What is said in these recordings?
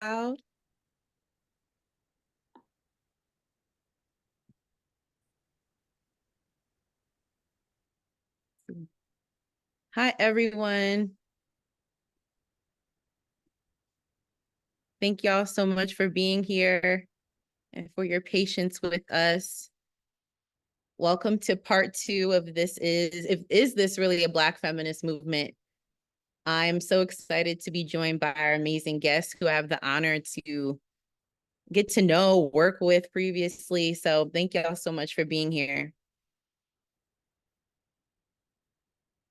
Hi, everyone. Thank y'all so much for being here and for your patience with us. Welcome to part 2 of Is This Really a Black Feminist Movement? I'm so excited to be joined by our amazing guests who I have the honor to get to know, work with previously. So thank y'all so much for being here.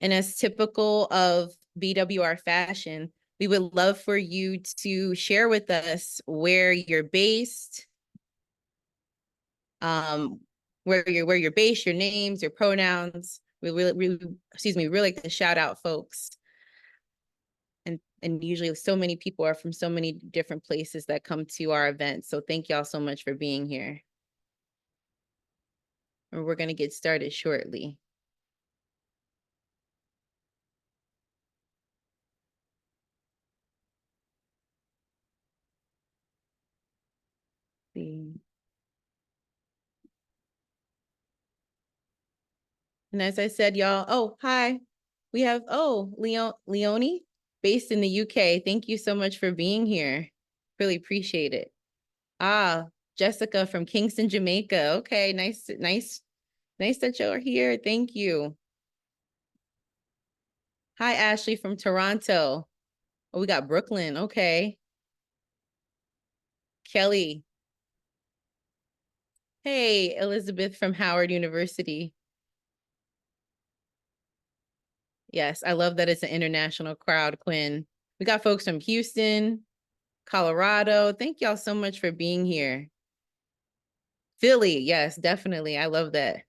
And as typical of BWR fashion, we would love for you to share with us where you're based, where you're based, your names, your pronouns. We really like to shout out folks. And usually so many people are from so many different places that come to our events. So thank y'all so much for being here. And we're gonna get started shortly. And as I said, y'all, oh, hi. We have, Leonie, based in the UK. Thank you so much for being here. Really appreciate it. Jessica from Kingston, Jamaica. Okay, nice that you're here. Thank you. Hi, Ashley from Toronto. Oh, we got Brooklyn. Okay. Kelly. Hey, Elizabeth from Howard University. Yes, I love that it's an international crowd, Quinn. We got folks from Houston, Colorado. Thank y'all so much for being here. Philly, yes, definitely. I love that.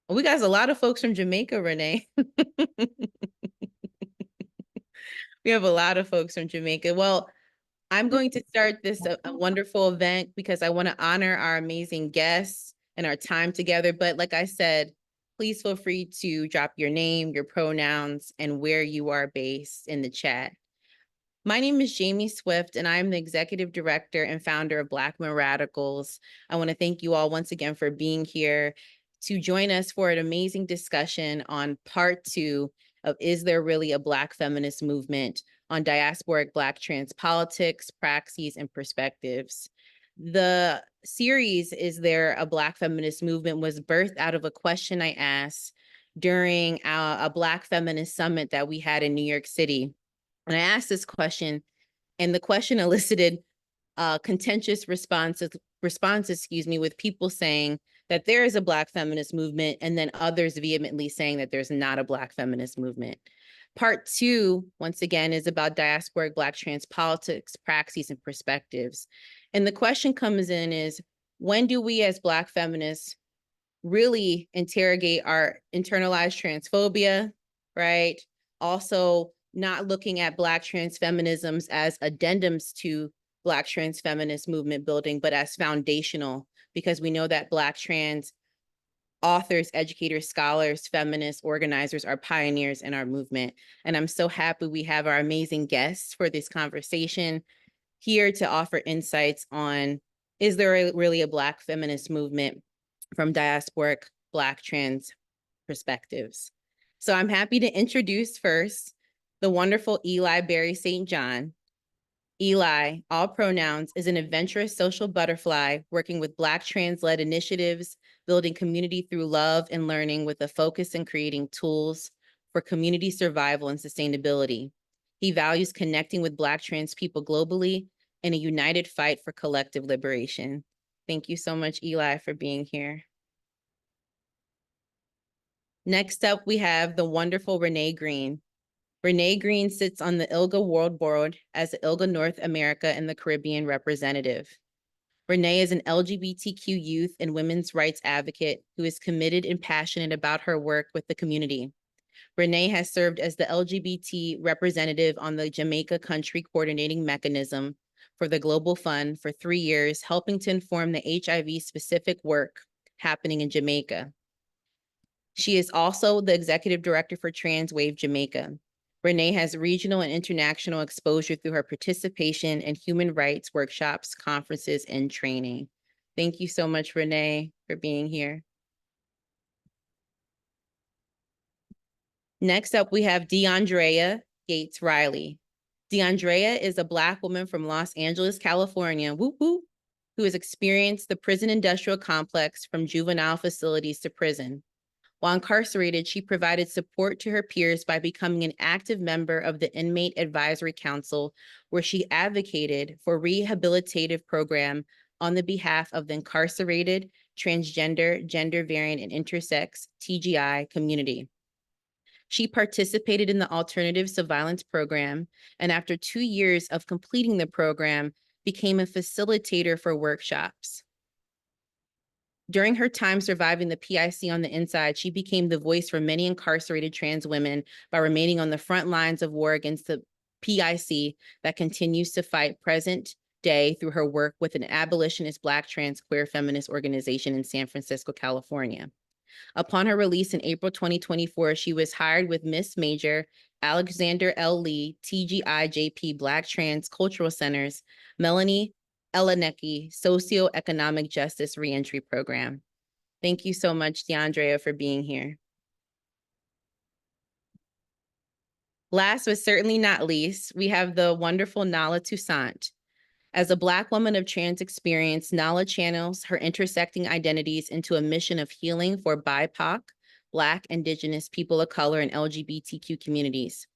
We got a lot of folks from Jamaica, Renae. We have a lot of folks from Jamaica. Well, I'm going to start this a wonderful event because I want to honor our amazing guests and our time together. But like I said, please feel free to drop your name, your pronouns, and where you are based in the chat. My name is Jamie Swift, and I'm the executive director and founder of Black Men Radicals. I want to thank you all once again for being here to join us for an amazing discussion on part 2 of Is There Really a Black Feminist Movement on Diasporic Black Trans Politics, Praxes, and Perspectives. The series, Is There a Black Feminist Movement, was birthed out of a question I asked during a Black Feminist Summit that we had in New York City. And I asked this question, and the question elicited contentious responses, with people saying that there is a Black feminist movement, and then others vehemently saying that there's not a Black feminist movement. Part 2, once again, is about diasporic Black trans politics, praxes, and perspectives. And the question comes in is, when do we as Black feminists really interrogate our internalized transphobia, right? Also, not looking at Black trans feminisms as addendums to Black trans feminist movement building, but as foundational, because we know that Black trans authors, educators, scholars, feminists, organizers are pioneers in our movement. And I'm so happy we have our amazing guests for this conversation here to offer insights on, is there really a Black feminist movement from diasporic Black trans perspectives? So I'm happy to introduce first the wonderful Eli Berry St. John. Eli, all pronouns, is an adventurous social butterfly working with Black trans-led initiatives, building community through love and learning with a focus in creating tools for community survival and sustainability. He values connecting with Black trans people globally in a united fight for collective liberation. Thank you so much, Eli, for being here. Next up, we have the wonderful Renae Green. Renae Green sits on the ILGA World Board as the ILGA North America and the Caribbean representative. Renae is an LGBTQ youth and women's rights advocate who is committed and passionate about her work with the community. Renae has served as the LGBT representative on the Jamaica Country Coordinating Mechanism for the Global Fund for 3 years, helping to inform the HIV-specific work happening in Jamaica. She is also the executive director for Trans Wave Jamaica. Renae has regional and international exposure through her participation in human rights workshops, conferences, and training. Thank you so much, Renae, for being here. Next up, we have DeAndrea Gates Riley. DeAndrea is a Black woman from Los Angeles, California, whoop, whoop, who has experienced the prison industrial complex from juvenile facilities to prison. While incarcerated, she provided support to her peers by becoming an active member of the Inmate Advisory Council, where she advocated for rehabilitative program on the behalf of the incarcerated, transgender, gender variant, and intersex TGI community. She participated in the Alternatives to Violence program, and after 2 years of completing the program, became a facilitator for workshops. During her time surviving the PIC on the inside, she became the voice for many incarcerated trans women by remaining on the front lines of war against the PIC that continues to fight present day through her work with an abolitionist Black trans queer feminist organization in San Francisco, California. Upon her release in April 2024, she was hired with Miss Major, Alexander L. Lee, TGIJP Black Trans Cultural Center's Melanie Elenecki Socioeconomic Justice Reentry Program. Thank you so much, DeAndrea, for being here. Last but certainly not least, we have the wonderful Nala Toussaint. As a Black woman of trans experience, Nala channels her intersecting identities into a mission of healing for BIPOC, Black, Indigenous, people of color, and LGBTQ communities.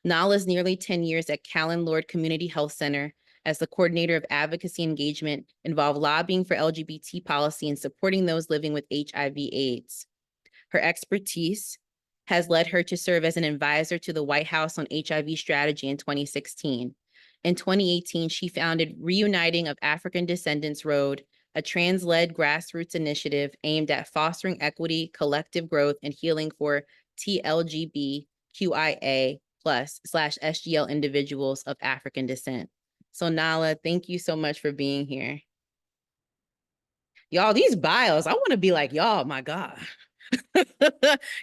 Nala's nearly 10 years at Callan Lord Community Health Center as the coordinator of advocacy engagement involved lobbying for LGBT policy and supporting those living with HIV/AIDS. Her expertise has led her to serve as an advisor to the White House on HIV strategy in 2016. In 2018, she founded Reuniting of African Descendants Road, a trans-led grassroots initiative aimed at fostering equity, collective growth, and healing for TLGBTQIA+/SGL individuals of African descent. So Nala, thank you so much for being here. Y'all, these bios, I want to be like y'all, my God.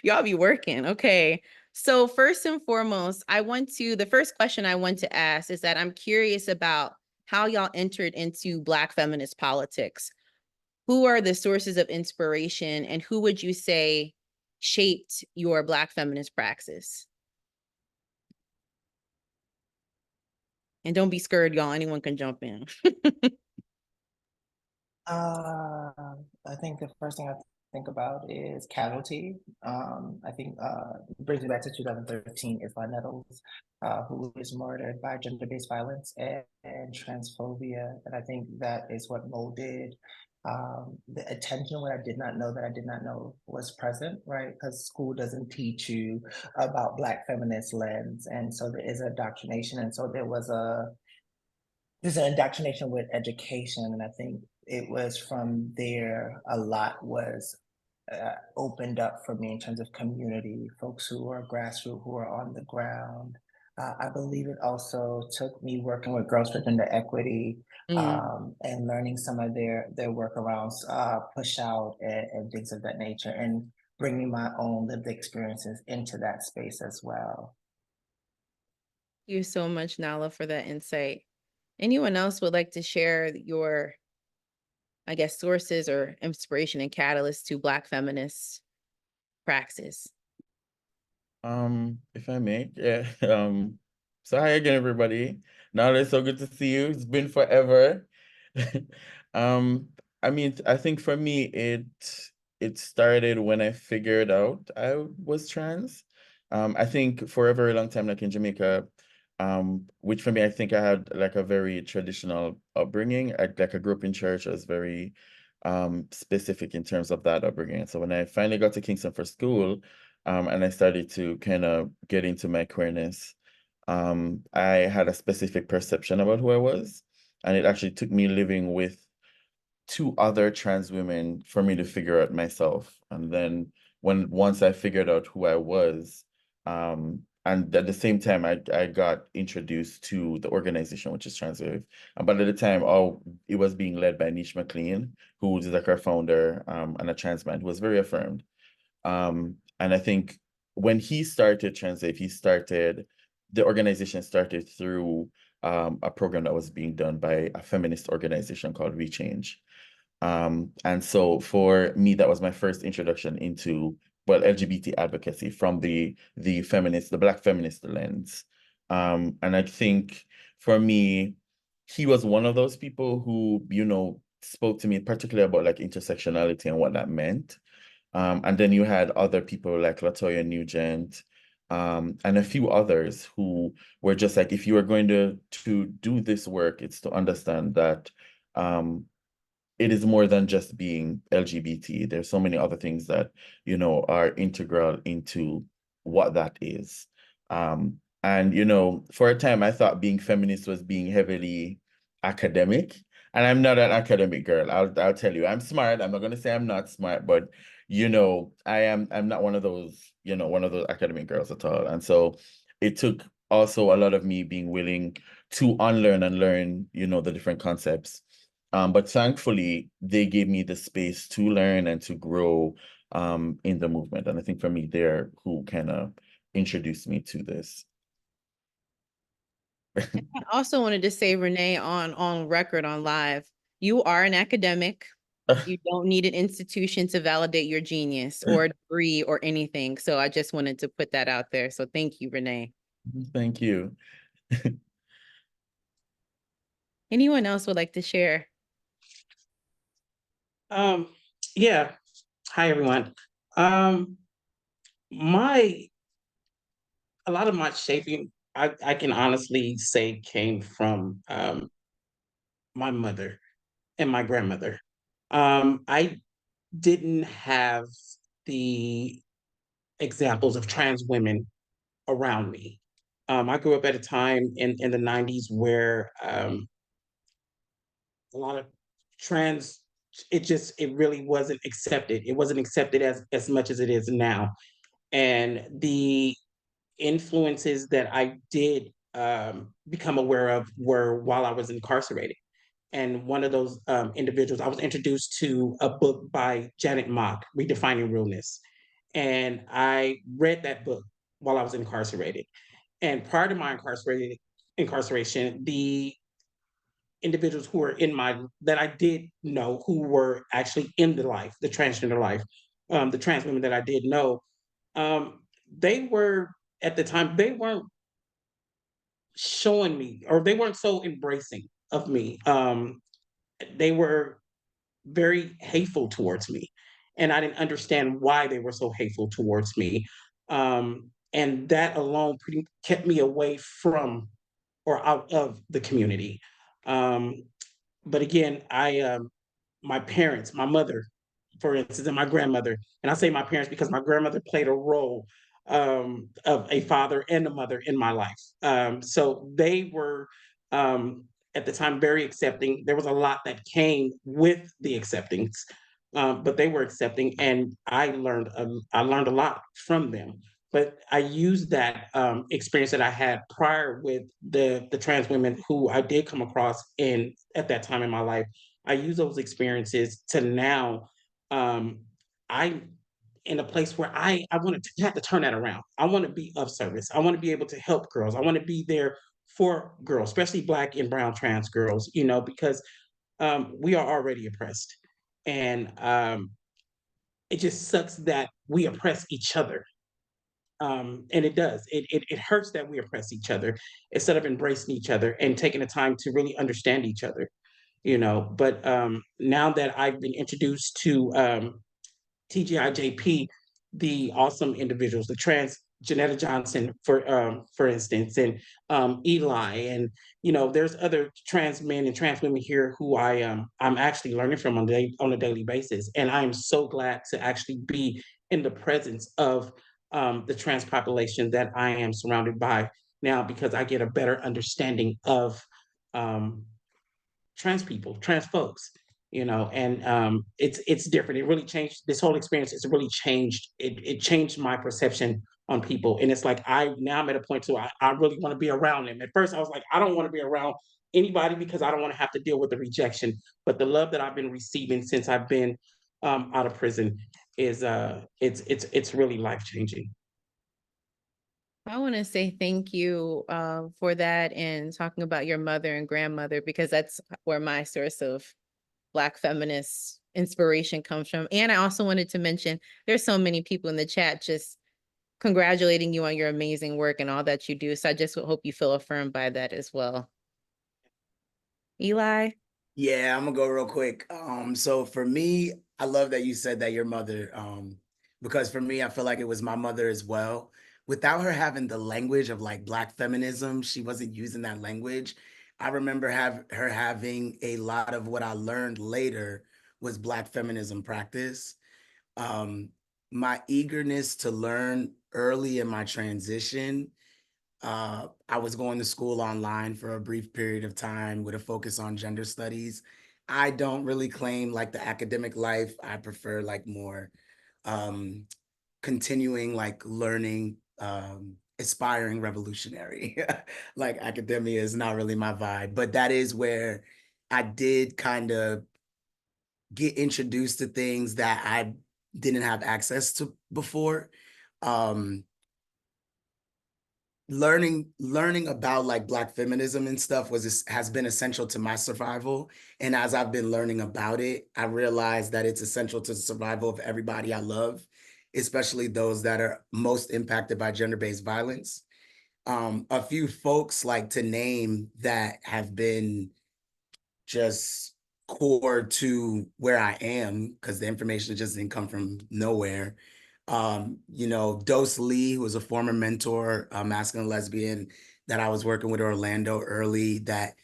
Y'all be working. Okay. So first and foremost, the first question I want to ask is that I'm curious about how y'all entered into Black feminist politics. Who are the sources of inspiration, and who would you say shaped your Black feminist praxis? And don't be scared, y'all. Anyone can jump in. I think the first thing I think about is casualty. I think it brings me back to 2013 Isla Nettles, who was murdered by gender-based violence and transphobia. And I think that is what molded the attention when I did not know was present, right? Because school doesn't teach you about Black feminist lens. And so there is indoctrination. And so there's an indoctrination with education. And I think it was from there a lot was opened up for me in terms of community, folks who are grassroots, who are on the ground. I believe it also took me working with Girls for Gender Equity and learning some of their workarounds, push out and things of that nature, and bringing my own lived experiences into that space as well. Thank you so much, Nala, for that insight. Anyone else would like to share your, I guess, sources or inspiration and catalysts to Black feminist praxis? If I may, yeah. So hi again, everybody. Nala, it's so good to see you. It's been forever. I mean, I think for me, it started when I figured out I was trans. I think for a very long time, like in Jamaica, which for me, I think I had like a very traditional upbringing. I grew up in church. I was very specific in terms of that upbringing. So when I finally got to Kingston for school, and I started to kind of get into my queerness, I had a specific perception about who I was. And it actually took me living with 2 other trans women for me to figure out myself. And then once I figured out who I was, and at the same time, I got introduced to the organization, which is Transwave. But at the time, it was being led by Nish McLean, who was like our founder, and a trans man who was very affirmed. And I think when he started Transwave, he started the organization started through a program that was being done by a feminist organization called Rechange. And so for me, that was my first introduction into, well, LGBT advocacy from the Black feminist lens. And I think for me, he was one of those people who, spoke to me particularly about like intersectionality and what that meant. And then you had other people like Latoya Nugent, and a few others who were just like, if you are going to do this work, it's to understand that it is more than just being LGBT. There's so many other things that, are integral into what that is. And for a time, I thought being feminist was being heavily academic. And I'm not an academic girl. I'll tell you, I'm smart. I'm not going to say I'm not smart, but I'm not one of those, academic girls at all. And so it took also a lot of me being willing to unlearn and learn, the different concepts. But thankfully, they gave me the space to learn and to grow in the movement. And I think for me, they're who kind of introduced me to this. I also wanted to say, Renae, on record, on live, you are an academic. You don't need an institution to validate your genius or a degree or anything. So I just wanted to put that out there. So thank you, Renae. Thank you. Anyone else would like to share? Yeah. Hi, everyone. A lot of my shaping, I can honestly say, came from my mother and my grandmother. I didn't have the examples of trans women around me. I grew up at a time in the 90s where a lot of trans, it really wasn't accepted. It wasn't accepted as much as it is now. And the influences that I did become aware of were while I was incarcerated. And one of those individuals, I was introduced to a book by Janet Mock, Redefining Realness. And I read that book while I was incarcerated. And prior to my incarceration, the individuals who were that I did know who were actually in the life, the transgender life, the trans women that I did know, they were, at the time, they weren't showing me, or they weren't so embracing of me. They were very hateful towards me, and I didn't understand why they were so hateful towards me. And that alone pretty kept me away from or out of the community. But again, my parents, my mother, for instance, and my grandmother, and I say my parents because my grandmother played a role of a father and a mother in my life. So they were at the time very accepting. There was a lot that came with the acceptance, but they were accepting, and I learned a lot from them. But I used that experience that I had prior with the trans women who I did come across in at that time in my life. I use those experiences to now I'm in a place where I want to have to turn that around. I want to be of service. I want to be able to help girls. I want to be there for girls, especially Black and brown trans girls, because we are already oppressed. And it just sucks that we oppress each other. And it does. It hurts that we oppress each other instead of embracing each other and taking the time to really understand each other. But now that I've been introduced to TGIJP, the awesome individuals, the trans Janetta Johnson, for instance, and Eli, and there's other trans men and trans women here who I'm actually learning from on a daily basis, and I am so glad to actually be in the presence of the trans population that I am surrounded by now, because I get a better understanding of trans people, trans folks, and it's different. It really changed this whole experience. It's really changed. It changed my perception on people. And it's like now I'm at a point too, I really want to be around them. At first I was like, I don't want to be around anybody because I don't want to have to deal with the rejection. But the love that I've been receiving since I've been out of prison is it's really life-changing. I want to say thank you for that and talking about your mother and grandmother, because that's where my source of Black feminist inspiration comes from. And I also wanted to mention there's so many people in the chat just congratulating you on your amazing work and all that you do. So I just hope you feel affirmed by that as well. Eli? Yeah, I'm gonna go real quick. So for me, I love that you said that your mother, because for me, I feel like it was my mother as well. Without her having the language of like Black feminism, she wasn't using that language. I remember her having a lot of what I learned later was Black feminism practice. Um, my eagerness to learn early in my transition. I was going to school online for a brief period of time with a focus on gender studies. I don't really claim like the academic life. I prefer like more um, continuing like learning, aspiring revolutionary. Like academia is not really my vibe, but that is where I did kind of get introduced to things that I didn't have access to before. Um, learning about like Black feminism and stuff has been essential to my survival. And as I've been learning about it, I realized that it's essential to the survival of everybody I love, especially those that are most impacted by gender-based violence. A few folks like to name that have been just core to where I am, because the information just didn't come from nowhere. Dose Lee, who was a former mentor, masculine lesbian that I was working with Orlando early, that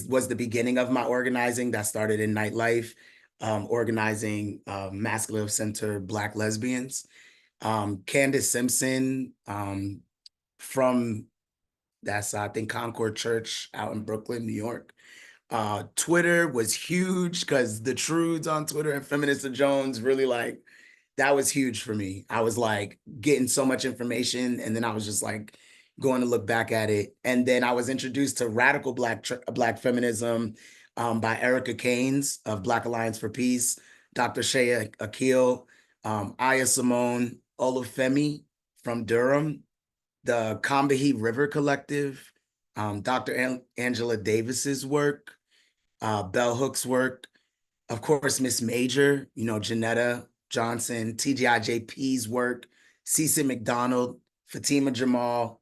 was the beginning of my organizing that started in nightlife, organizing masculine center Black lesbians. Candace Simpson from that's I think Concord Church out in Brooklyn, New York. Twitter was huge because the Trudes on Twitter and Feminista Jones really like, that was huge for me. I was like getting so much information, and then I was just like going to look back at it. And then I was introduced to radical Black feminism by Erica Keynes of Black Alliance for Peace, Dr. Shea Akil, Aya Simone Olufemi from Durham, the Combahee River Collective, Dr. Angela Davis's work, Bell Hook's work, of course, Miss Major, Janetta Johnson, TGIJP's work, Cece McDonald, Fatima Jamal,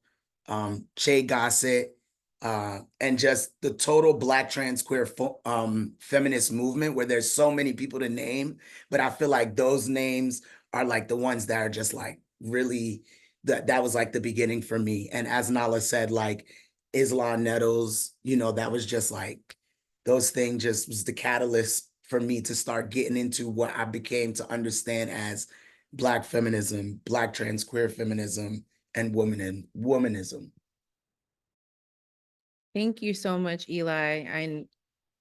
Che Gossett, and just the total Black trans queer feminist movement, where there's so many people to name, but I feel like those names are like the ones that are just like really, that was like the beginning for me. And as Nala said, like Islam Nettles, that was just like, those things just was the catalyst for me to start getting into what I became to understand as Black feminism, Black trans queer feminism, and womanism. Thank you so much, Eli. And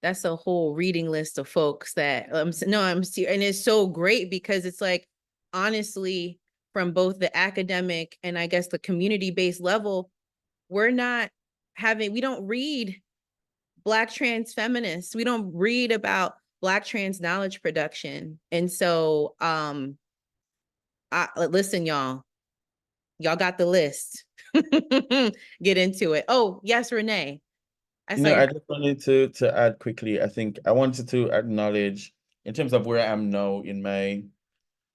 that's a whole reading list of folks that no, I'm serious. And it's so great because it's like, honestly, from both the academic and I guess the community-based level, we don't read Black trans feminists. We don't read about Black trans knowledge production. And so listen, y'all got the list. Get into it. Oh, yes, Renae. I just wanted to add quickly. I think I wanted to acknowledge, in terms of where I am now in my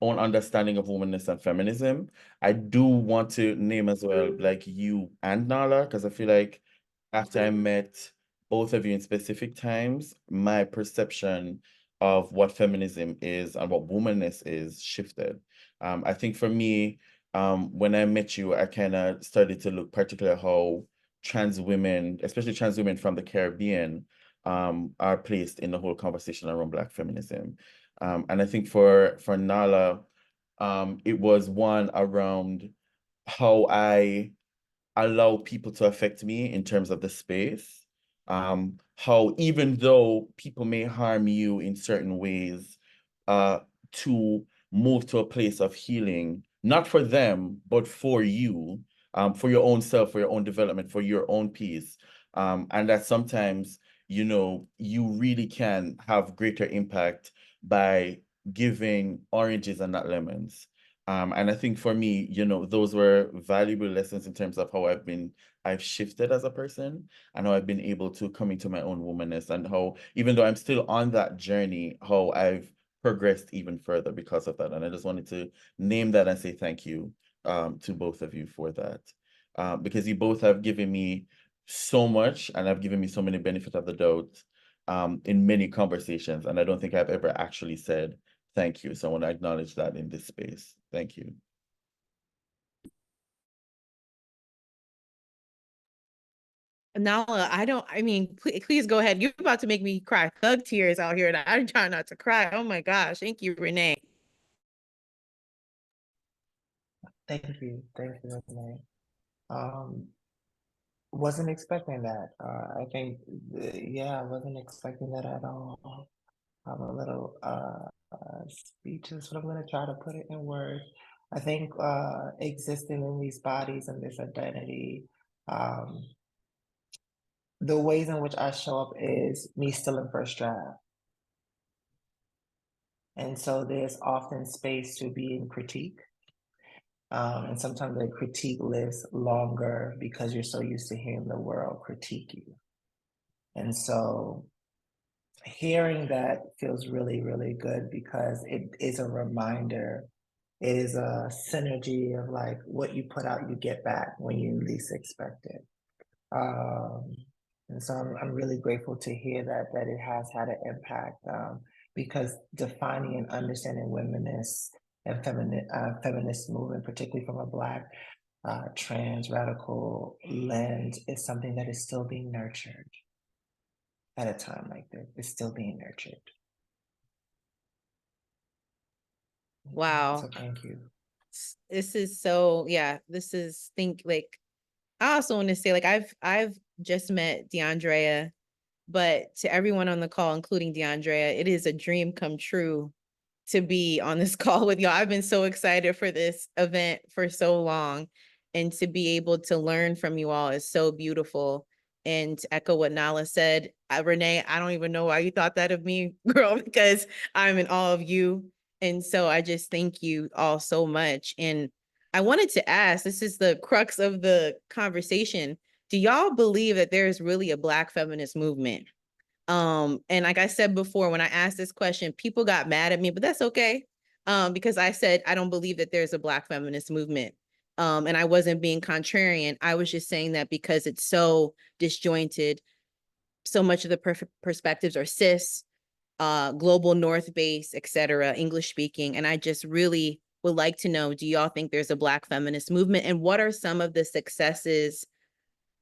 own understanding of womanness and feminism, I do want to name as well, like you and Nala, because I feel like after I met both of you in specific times, my perception of what feminism is and what womanness is shifted. I think for me, when I met you, I kind of started to look particularly how trans women, especially trans women from the Caribbean, are placed in the whole conversation around Black feminism. And I think for Nala, it was one around how I allow people to affect me in terms of the space. How even though people may harm you in certain ways, to move to a place of healing, not for them, but for you, for your own self, for your own development, for your own peace. And that sometimes, you really can have greater impact by giving oranges and not lemons. And I think for me, you know, those were valuable lessons in terms of how I've shifted as a person and how I've been able to come into my own womanness, and how, even though I'm still on that journey, how I've progressed even further because of that. And I just wanted to name that and say thank you to both of you for that. Because you both have given me so much and have given me so many benefit of the doubt in many conversations. And I don't think I've ever actually said thank you. So I want to acknowledge that in this space. Thank you. Nala, I mean, please go ahead. You're about to make me cry thug tears out here, and I'm trying not to cry. Oh my gosh. Thank you, Renae. Thank you, Renae. Wasn't expecting that. I think, yeah, I wasn't expecting that at all. I'm a little speechless, but I'm gonna try to put it in words. I think existing in these bodies and this identity, the ways in which I show up is me still in first draft. And so there's often space to be in critique. And sometimes the critique lives longer because you're so used to hearing the world critique you. And so hearing that feels really, really good, because it is a reminder. It is a synergy of like what you put out, you get back when you least expect it. And so I'm really grateful to hear that it has had an impact, because defining and understanding womenist and feminist movement, particularly from a Black trans radical lens, is something that is still being nurtured at a time like this. It's still being nurtured. Wow. So thank you. This is so, yeah, this is like, I also want to say, like, I've just met DeAndrea, but to everyone on the call, including DeAndrea, it is a dream come true to be on this call with y'all. I've been so excited for this event for so long, and to be able to learn from you all is so beautiful. And to echo what Nala said, Renae, I don't even know why you thought that of me, girl, because I'm in awe of you. And so I just thank you all so much. And I wanted to ask, this is the crux of the conversation. Do y'all believe that there is really a Black feminist movement? And like I said before, when I asked this question, people got mad at me, but that's okay. Because I said, I don't believe that there's a Black feminist movement. And I wasn't being contrarian. I was just saying that because it's so disjointed, so much of the perspectives are cis, global North base, et cetera, English speaking. And I just really would like to know, do y'all think there's a Black feminist movement? And what are some of the successes,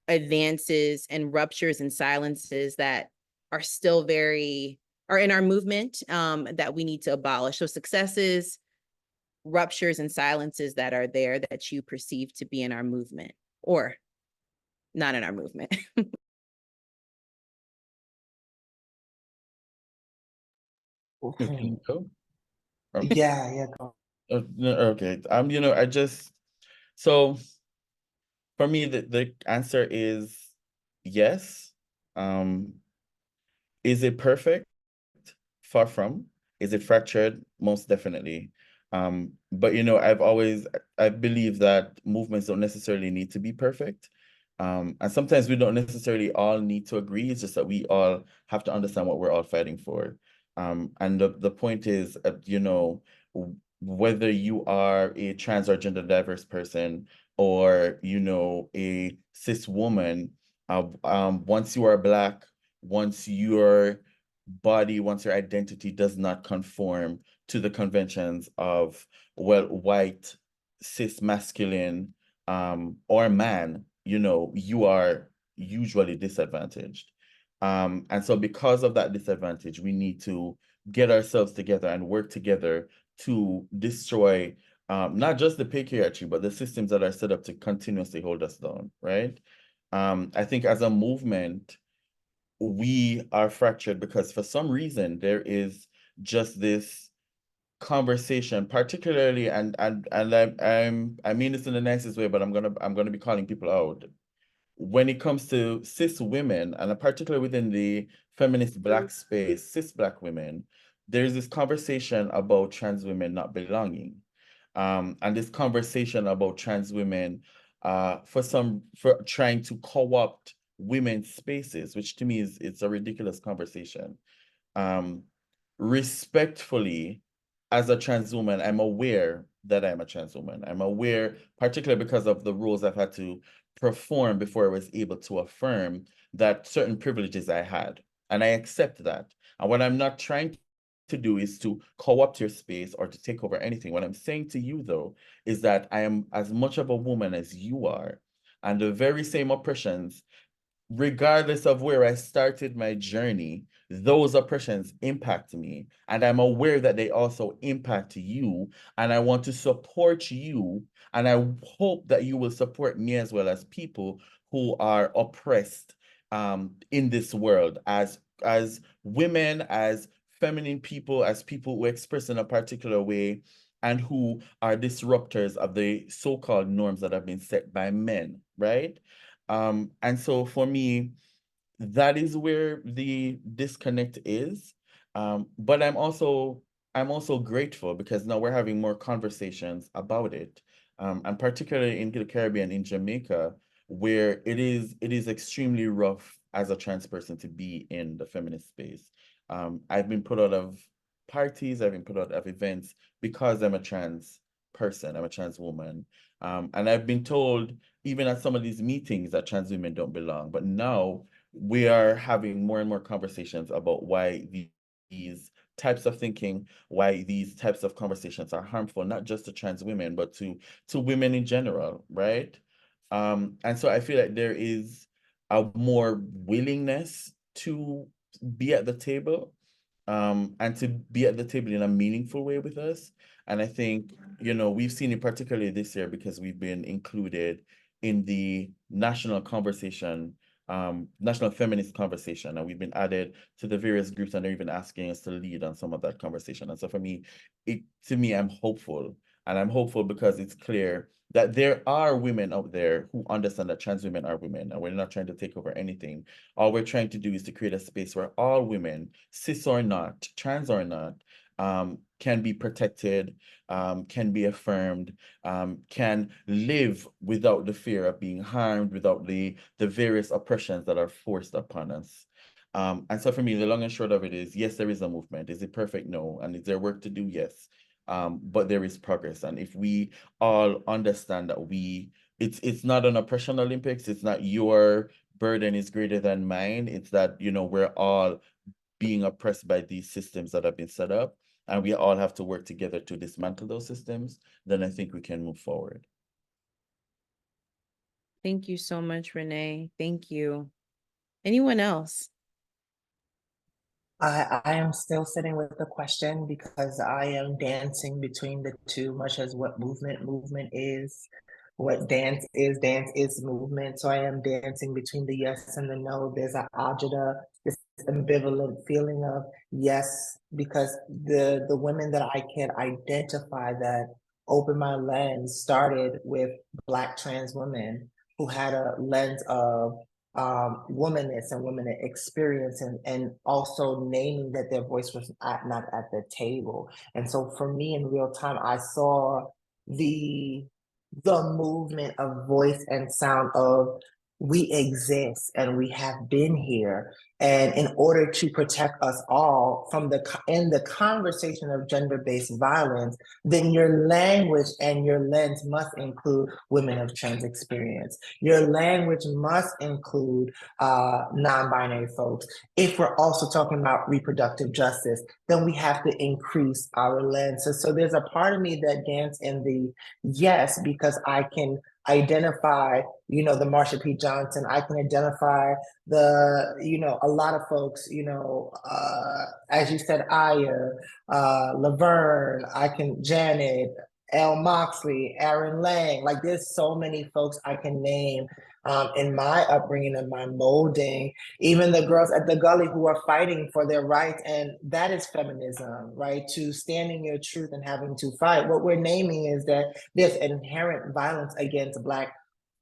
advances, and ruptures and silences that are still are in our movement, that we need to abolish? So successes, ruptures, and silences that are there that you perceive to be in our movement or not in our movement. Okay, go. Yeah, go. No, okay. You know, so for me, the answer is yes. Is it perfect? Far from. Is it fractured? Most definitely. But you know, I believe that movements don't necessarily need to be perfect. And sometimes we don't necessarily all need to agree. It's just that we all have to understand what we're all fighting for. And the point is, you know, whether you are a trans or gender diverse person, or, you know, a cis woman, once you are Black, once your body, once your identity does not conform to the conventions of, well, white, cis masculine, or man, you know, you are usually disadvantaged. And so because of that disadvantage, we need to get ourselves together and work together to destroy not just the patriarchy, but the systems that are set up to continuously hold us down, right? I think as a movement, we are fractured because for some reason there is just this conversation, particularly, and I mean this in the nicest way, but I'm gonna be calling people out. When it comes to cis women, and particularly within the feminist Black space, cis Black women, there's this conversation about trans women not belonging. and this conversation about trans women, for trying to co-opt women's spaces, which to me it's a ridiculous conversation. Respectfully, as a trans woman, I'm aware that I'm a trans woman. I'm aware, particularly because of the roles I've had to perform before I was able to affirm that certain privileges I had. And I accept that. And what I'm not trying to do is to co-opt your space or to take over anything. What I'm saying to you, though, is that I am as much of a woman as you are. And the very same oppressions, regardless of where I started my journey, those oppressions impact me. And I'm aware that they also impact you. And I want to support you. And I hope that you will support me as well, as people who are oppressed in this world, as women, as feminine people, as people who express in a particular way, and who are disruptors of the so-called norms that have been set by men, right? And so for me, that is where the disconnect is. But I'm also grateful because now we're having more conversations about it. And particularly in the Caribbean, in Jamaica, where it is extremely rough as a trans person to be in the feminist space. I've been put out of parties, I've been put out of events because I'm a trans person, I'm a trans woman. And I've been told, even at some of these meetings, that trans women don't belong. But now we are having more and more conversations about why these types of thinking, why these types of conversations are harmful, not just to trans women, but to women in general, right? And so I feel like there is a more willingness to be at the table, and to be at the table in a meaningful way with us. And I think, we've seen it particularly this year because we've been included in the national conversation, national feminist conversation, and we've been added to the various groups, and they're even asking us to lead on some of that conversation. And so for me, I'm hopeful, and I'm hopeful because it's clear that there are women out there who understand that trans women are women, and we're not trying to take over anything. All we're trying to do is to create a space where all women, cis or not, trans or not, can be protected, can be affirmed, can live without the fear of being harmed, without the various oppressions that are forced upon us. And so for me, the long and short of it is, yes, there is a movement. Is it perfect? No. And is there work to do? Yes. But there is progress. And if we all understand that it's not an oppression Olympics, it's not your burden is greater than mine. It's that, we're all being oppressed by these systems that have been set up, and we all have to work together to dismantle those systems, then I think we can move forward. Thank you so much, Renae. Thank you. Anyone else? I am still sitting with the question because I am dancing between the two, much as what movement is, what dance is movement. So I am dancing between the yes and the no. There's an agita, this ambivalent feeling of yes, because the women that I can identify that open my lens started with Black trans women who had a lens of womanness and women experience, and also naming that their voice was not at the table. And so for me in real time, I saw the movement of voice and sound of we exist and we have been here. And in order to protect us all from in the conversation of gender-based violence, then your language and your lens must include women of trans experience. Your language must include non-binary folks. If we're also talking about reproductive justice, then we have to increase our lens. So there's a part of me that dance in the yes, because I can identify, the Marsha P. Johnson, I can identify a lot of folks, as you said, Aya, Laverne, Janet, Elle Moxley, Aaron Lang, like there's so many folks I can name in my upbringing and my molding, even the girls at the Gully who are fighting for their rights. And that is feminism, right? To stand in your truth and having to fight. What we're naming is that there's inherent violence against Black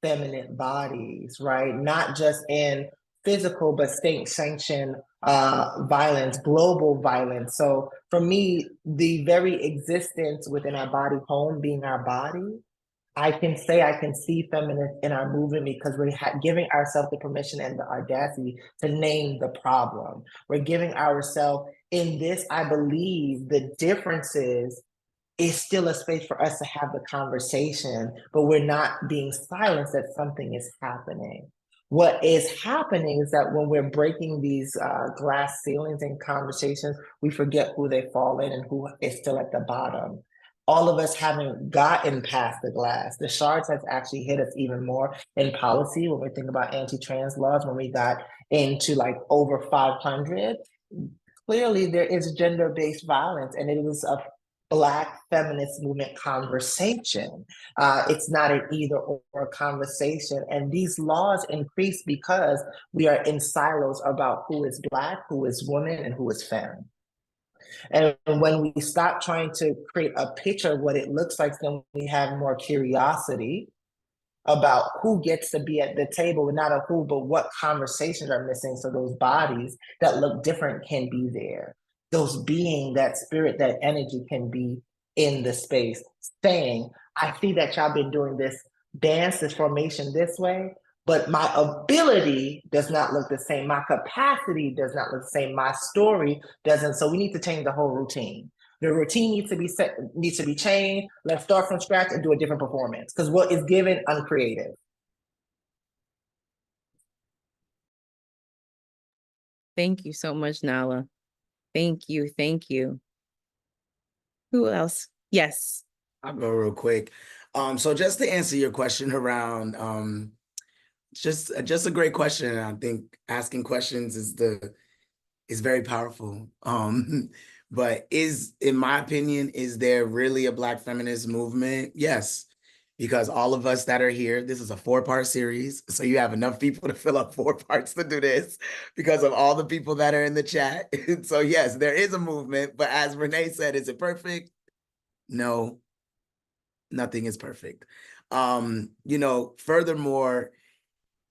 feminine bodies, right? Not just in physical, but state-sanctioned violence, global violence. So for me, the very existence within our body, home being our body, I can say I can see feminists in our movement because we're giving ourselves the permission and the audacity to name the problem. We're giving ourselves in this, I believe, the differences is still a space for us to have the conversation, but we're not being silenced that something is happening. What is happening is that when we're breaking these glass ceilings in conversations, we forget who they fall in and who is still at the bottom. All of us haven't gotten past the glass. The shards has actually hit us even more in policy when we think about anti-trans laws, when we got into like over 500. Clearly, there is gender-based violence, and it is a Black feminist movement conversation. It's not an either or conversation. And these laws increase because we are in silos about who is Black, who is woman, and who is femme. And when we stop trying to create a picture of what it looks like, then we have more curiosity about who gets to be at the table, and not a who, but what conversations are missing. So those bodies that look different can be there. Those being, that spirit, that energy can be in the space, saying, I see that y'all been doing this dance, this formation this way, but my ability does not look the same. My capacity does not look the same. My story doesn't. So we need to change the whole routine. The routine needs to be changed. Let's start from scratch and do a different performance, because what is given uncreative. Thank you so much, Nala. Thank you. Thank you. Who else? Yes. I'll go real quick. So just to answer your question around, just a great question. I think asking questions is very powerful. But in my opinion, is there really a Black feminist movement? Yes, because all of us that are here, this is a 4-part series. So you have enough people to fill up 4 parts to do this because of all the people that are in the chat. So yes, there is a movement, but as Renae said, is it perfect? No, nothing is perfect. Furthermore,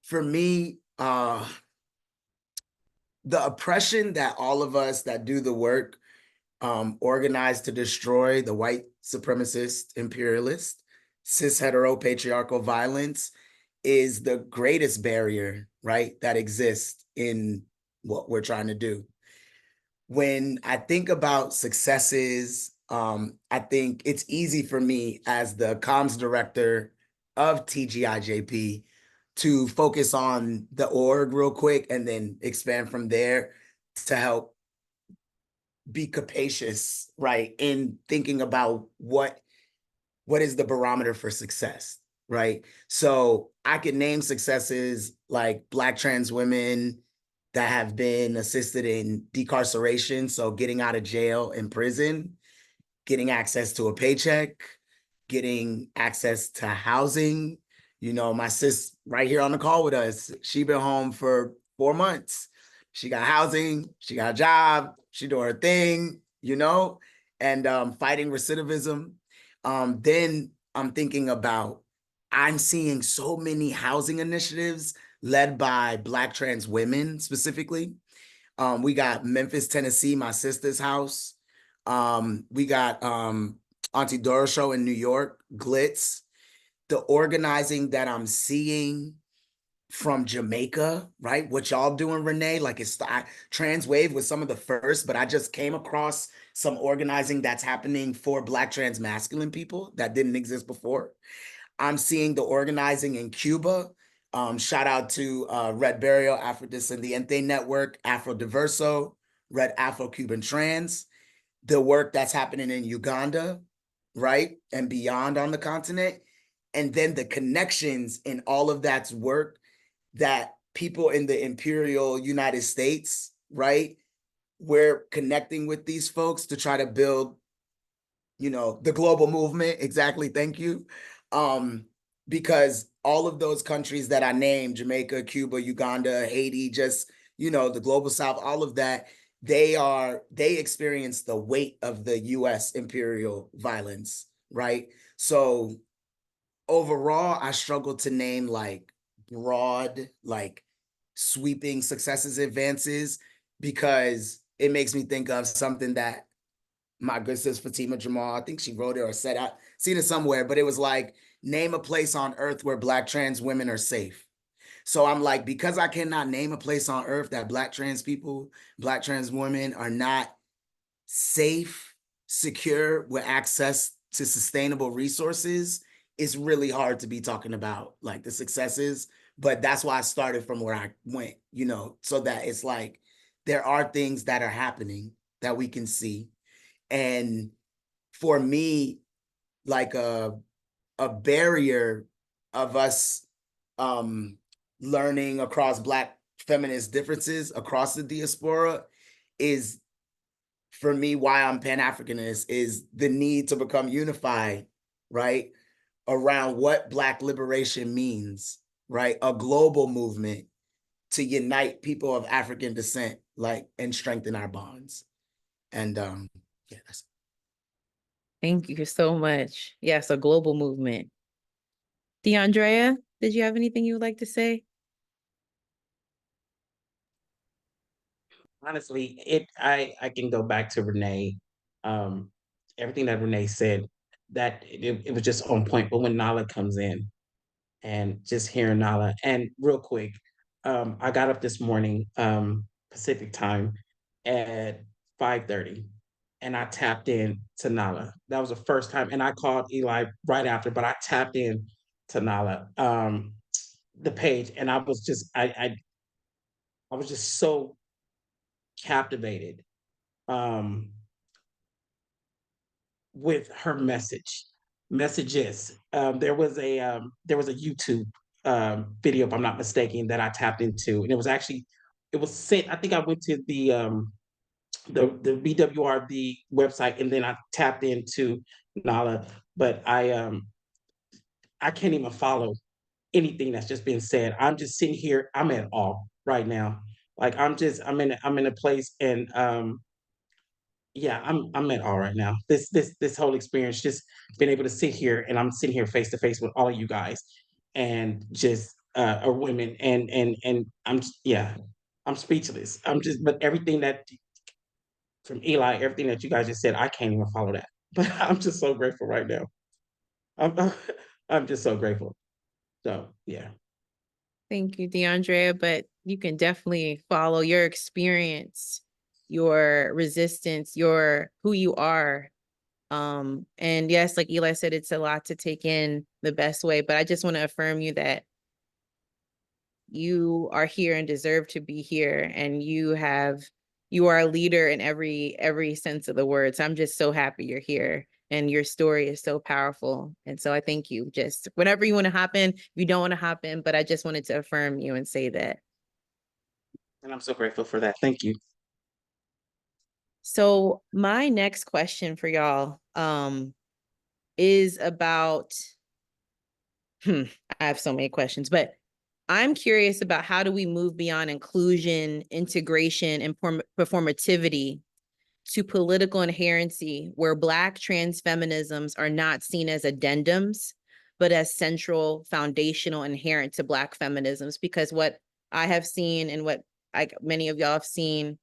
for me, the oppression that all of us that do the work organized to destroy the white supremacist, imperialist, cis hetero patriarchal violence is the greatest barrier, right, that exists in what we're trying to do. When I think about successes, I think it's easy for me as the comms director of TGIJP to focus on the org real quick and then expand from there to help be capacious, right, in thinking about what is the barometer for success, right? So I could name successes like Black trans women that have been assisted in decarceration, so getting out of jail and prison, getting access to a paycheck, getting access to housing. My sis right here on the call with us, she been home for 4 months. She got housing, she got a job, she doing her thing, and fighting recidivism. Then I'm thinking about, I'm seeing so many housing initiatives led by Black trans women specifically. We got Memphis, Tennessee, my sister's house. We got Auntie Dora Show in New York, Glitz. The organizing that I'm seeing from Jamaica, right? What y'all doing, Renae? Like, it's Trans Wave was some of the first, but I just came across some organizing that's happening for Black trans masculine people that didn't exist before. I'm seeing the organizing in Cuba. Shout out to Red Burial, Afrodescendiente Network, Afro Diverso, Red Afro-Cuban Trans. The work that's happening in Uganda, right? And beyond on the continent. And then the connections in all of that's work that people in the imperial United States, right? We're connecting with these folks to try to build, the global movement. Exactly. Thank you. Because all of those countries that I named, Jamaica, Cuba, Uganda, Haiti, just, the global South, all of that, they experience the weight of the US imperial violence, right? So overall, I struggle to name like broad, like sweeping successes, advances. because it makes me think of something that my good sis Fatima Jamal, I think she wrote it or said, I seen it somewhere, but it was like, name a place on earth where Black trans women are safe. So I'm like, because I cannot name a place on earth that Black trans people, Black trans women are not safe, secure, with access to sustainable resources, it's really hard to be talking about like the successes. But that's why I started from where I went, you know, so that it's like there are things that are happening that we can see. And for me, like a barrier of us learning across Black feminist differences across the diaspora is, for me, why I'm Pan-Africanist, is the need to become unified, right, around what Black liberation means, right? A global movement to unite people of African descent, like, and strengthen our bonds. And yeah, that's. Thank you so much. Yes, a global movement. DeAndrea, did you have anything you would like to say? Honestly, I can go back to Renae. Everything that Renae said, that it was just on point. But when Nala comes in and just hearing Nala, and real quick, I got up this morning, Pacific time at 5:30, and I tapped in to Nala. That was the first time, and I called Eli right after, but I tapped in to Nala, the page, and I was just so captivated um, with her messages. There was a YouTube video, if I'm not mistaken, that I tapped into, and it was sent. I think I went to the BWRD website, and then I tapped into Nala, but I can't even follow anything that's just been said. I'm just sitting here. I'm at awe right now. Like I'm in a place, and yeah, I'm at all right now. This whole experience, just being able to sit here, and I'm sitting here face to face with all of you guys, and just are women, and yeah, I'm speechless. I'm just, but everything that from Eli, everything that you guys just said, I can't even follow that. But I'm just so grateful right now. I'm I'm just so grateful. So yeah. Thank you, DeAndrea, but you can definitely follow your experience, your resistance, your who you are. And yes, like Eli said, it's a lot to take in the best way, but I just want to affirm you that you are here and deserve to be here, and you are a leader in every sense of the word. So I'm just so happy you're here, and your story is so powerful. And so I thank you. Just whenever you want to hop in, you don't want to hop in, but I just wanted to affirm you and say that. And I'm so grateful for that. Thank you. So my next question for y'all is about I have so many questions, but I'm curious about how do we move beyond inclusion, integration, and performativity to political inherency, where Black trans feminisms are not seen as addendums, but as central, foundational, inherent to Black feminisms. Because what I have seen, and what many of y'all have seen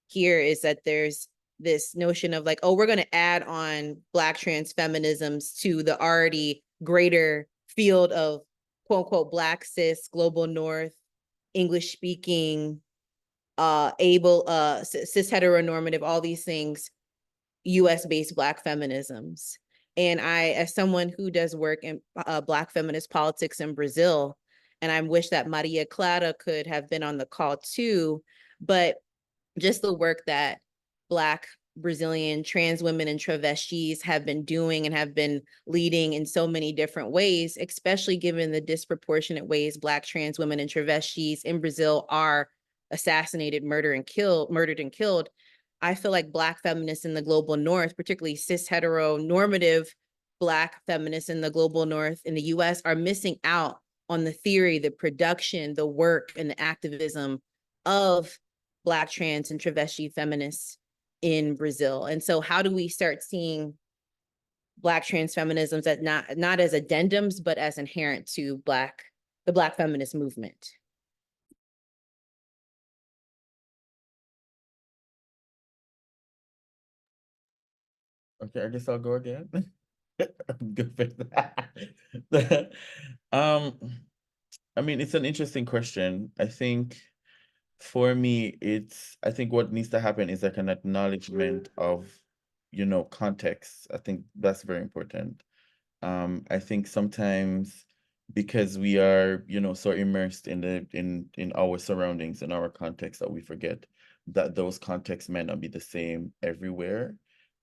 here, is that there's this notion of like, oh, we're going to add on Black trans feminisms to the already greater field of quote unquote Black cis, global North, English speaking, able, cis heteronormative, all these things, US based Black feminisms. And I, as someone who does work in Black feminist politics in Brazil, and I wish that Maria Clara could have been on the call too, but just the work that Black Brazilian trans women and travestis have been doing and have been leading in so many different ways, especially given the disproportionate ways Black trans women and travestis in Brazil are assassinated, murdered and killed. I feel like Black feminists in the global North, particularly cis heteronormative Black feminists in the global North in the US, are missing out on the theory, the production, the work, and the activism of Black trans and travesti feminists in Brazil. And so how do we start seeing Black trans feminisms as not as addendums, but as inherent to the Black feminist movement? Okay, I guess I'll go again. I'm good for that. I mean, it's an interesting question. I think for me, I think what needs to happen is like an acknowledgement of, context. I think that's very important. I think sometimes because we are, so immersed in in our surroundings, in our context, that we forget that those contexts may not be the same everywhere.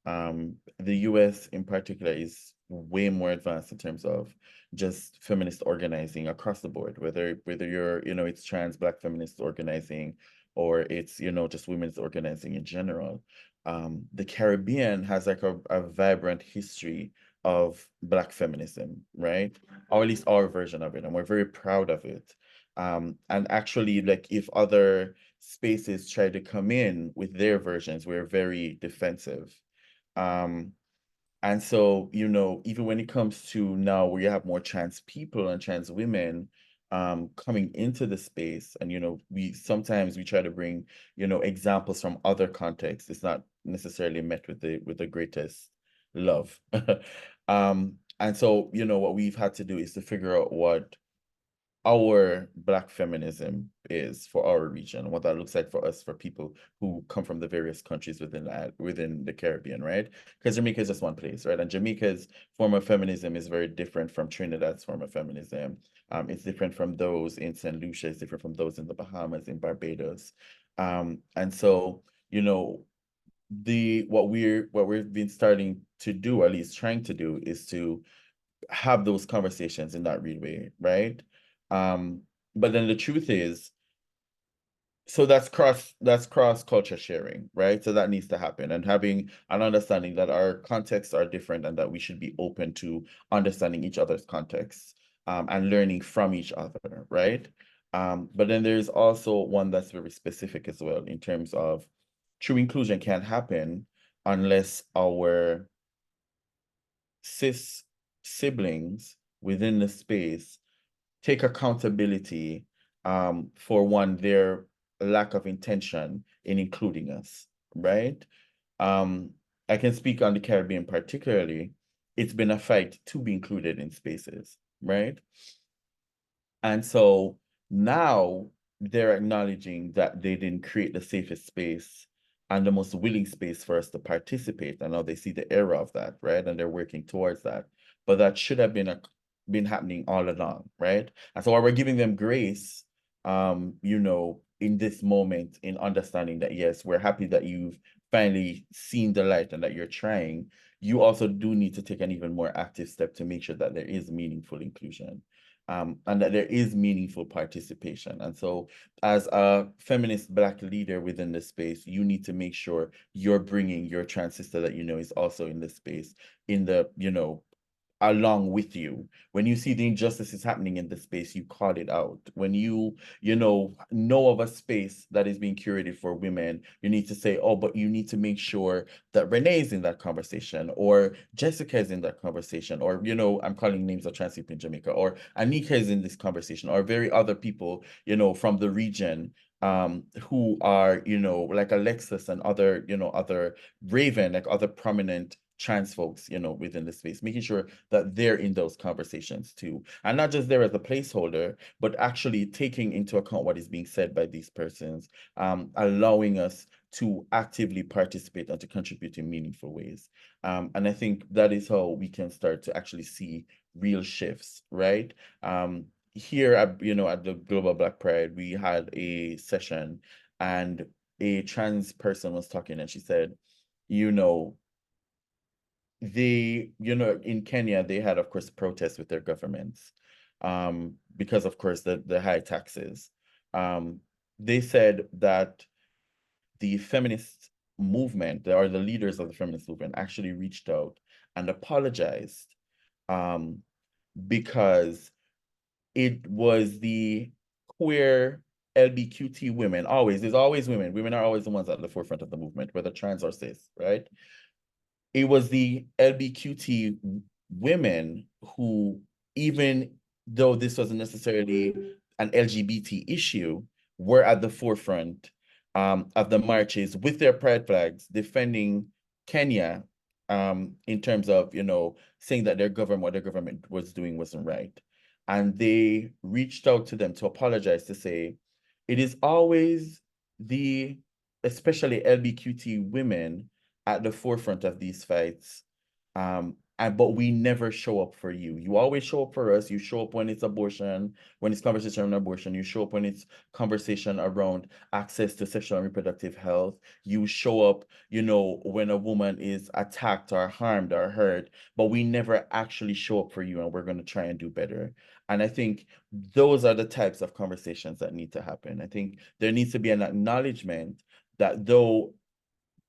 The US in particular is way more advanced in terms of just feminist organizing across the board, whether you're, it's trans Black feminist organizing, or it's, just women's organizing in general. The Caribbean has like a vibrant history of Black feminism, right? Or at least our version of it, and we're very proud of it. And actually, like, if other spaces try to come in with their versions, we're very defensive. And so, even when it comes to now where you have more trans people and trans women coming into the space, and we sometimes try to bring, examples from other contexts. It's not necessarily met with the greatest love. And so, what we've had to do is to figure out what our Black feminism is for our region, what that looks like for us, for people who come from the various countries within the Caribbean, right? Because Jamaica is just one place, right? And Jamaica's form of feminism is very different from Trinidad's form of feminism. It's different from those in St. Lucia, it's different from those in the Bahamas, in Barbados. And so, what we've been starting to do, or at least trying to do, is to have those conversations in that real way, right? But then the truth is, so that's cross culture sharing, right? So that needs to happen, and having an understanding that our contexts are different and that we should be open to understanding each other's contexts, and learning from each other, right? But then there's also one that's very specific as well, in terms of true inclusion can't happen unless our cis siblings within the space take accountability for their lack of intention in including us, right? I can speak on the Caribbean particularly. It's been a fight to be included in spaces, right? And so now they're acknowledging that they didn't create the safest space and the most willing space for us to participate. And now they see the error of that, right? And they're working towards that. But that should have been happening all along, right? And so while we're giving them grace, in this moment, in understanding that, yes, we're happy that you've finally seen the light and that you're trying, you also do need to take an even more active step to make sure that there is meaningful inclusion. And that there is meaningful participation. And so as a feminist Black leader within this space, you need to make sure you're bringing your trans sister that is also in this space, in the, along with you. When you see the injustices happening in the space, you call it out. When you know of a space that is being curated for women, you need to say, oh, but you need to make sure that Renae is in that conversation, or Jessica is in that conversation, or, I'm calling names of trans people in Jamaica, or Anika is in this conversation, or very other people, from the region, who are, like Alexis and other, other Raven, like other prominent trans folks, within the space, making sure that they're in those conversations too. And not just there as a placeholder, but actually taking into account what is being said by these persons, allowing us to actively participate and to contribute in meaningful ways. And I think that is how we can start to actually see real shifts, right? Here at the Global Black Pride, we had a session, and a trans person was talking, and she said, in Kenya, they had, of course, protests with their governments, because, of course, the high taxes. They said that the feminist movement, or the leaders of the feminist movement, actually reached out and apologized, because it was the queer LBQT women. There's always women. Women are always the ones at the forefront of the movement, whether trans or cis, right? It was the LBQT women who, even though this wasn't necessarily an LGBT issue, were at the forefront of the marches with their pride flags, defending Kenya in terms of, saying that what their government was doing wasn't right. And they reached out to them to apologize, to say, it is always especially LGBTQ women at the forefront of these fights. But we never show up for you. You always show up for us. You show up when it's abortion, when it's conversation on abortion. You show up when it's conversation around access to sexual and reproductive health. You show up, when a woman is attacked or harmed or hurt, but we never actually show up for you, and we're going to try and do better. And I think those are the types of conversations that need to happen. I think there needs to be an acknowledgement that though